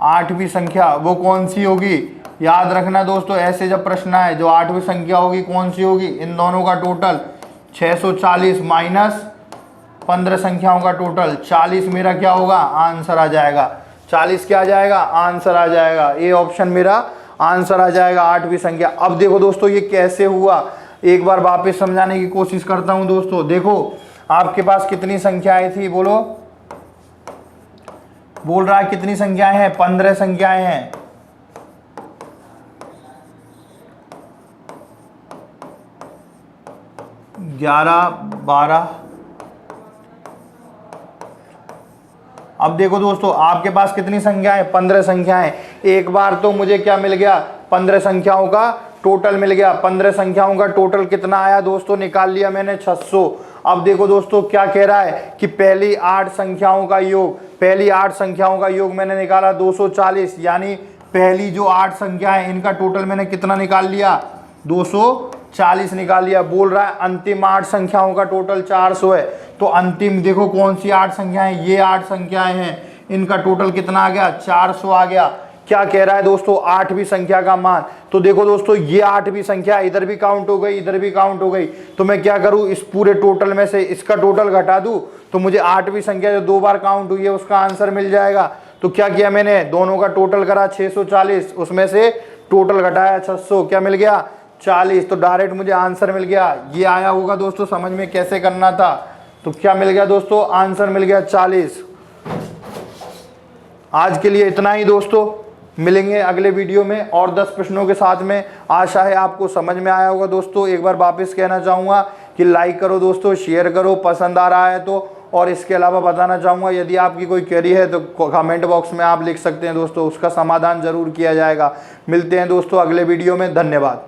8वीं संख्या वो कौन सी होगी? याद रखना दोस्तों, ऐसे जब प्रश्न आए जो 8वीं संख्या होगी कौन सी होगी? इन दोनों का टोटल 640 माइनस 15 संख्याओं का टोटल 40 मेरा क्या होगा? आंसर आ जाएगा। 40 क्या आ जाएगा? आंसर आ जाएगा। ये ऑप्शन मेरा आंसर आ जाएगा, 8वीं संख्या। अब देखो दोस्तों ये कैसे हुआ, एक बार वापस समझाने की कोशिश करता हूं दोस्तों। देखो आपके पास कितनी संख्याएं थी? बोलो। बोल रहा है कितनी संख्याएं हैं? 15 संख्याएं हैं। 11 12। अब देखो दोस्तों आपके पास कितनी संख्याएं? 15 संख्याएं। एक बार तो मुझे क्या मिल गया? 15 संख्याओं का टोटल मिल गया। 15 संख्याओं का टोटल कितना आया दोस्तों? निकाल लिया मैंने 600। अब देखो दोस्तों क्या कह रहा है कि पहली 8 संख्याओं का योग, पहली 8 संख्याओं का योग मैंने निकाला 240। यानी पहली जो 8 संख्या है इनका टोटल मैंने कितना निकाल लिया? 240 निकाल लिया। बोल रहा है अंतिम 8 संख्याओं का टोटल 400 है। तो अंतिम देखो कौन सी 8 संख्याएं? ये 8 संख्याएं हैं, इनका टोटल कितना आ गया? 400 आ गया। क्या कह रहा है दोस्तों, 8वीं संख्या का मान। तो देखो दोस्तों ये 8वीं संख्या इधर भी काउंट हो गई, इधर भी काउंट हो गई, तो मैं क्या करूं, इस पूरे टोटल में से इसका टोटल घटा दूं, तो मुझे 8वीं संख्या जो 2 बार काउंट हुई है उसका आंसर मिल जाएगा। तो क्या किया मैंने, दोनों का टोटल करा 640, उसमें से टोटल घटाया 600, क्या मिल गया 40, तो डायरेक्ट मुझे आंसर मिल गया। ये आया होगा दोस्तों समझ में कैसे करना था। तो क्या मिल गया दोस्तों, आंसर मिल गया 40। आज के लिए इतना ही दोस्तों, मिलेंगे अगले वीडियो में और 10 प्रश्नों के साथ में। आशा है आपको समझ में आया होगा दोस्तों। एक बार वापस कहना चाहूँगा कि लाइक करो दोस्तों, शेयर करो पसंद आ रहा है तो। और इसके अलावा बताना चाहूँगा यदि आपकी कोई क्वेरी है तो कमेंट बॉक्स में आप लिख सकते हैं दोस्तों, उसका समाधान ज़रूर किया जाएगा। मिलते हैं दोस्तों अगले वीडियो में, धन्यवाद।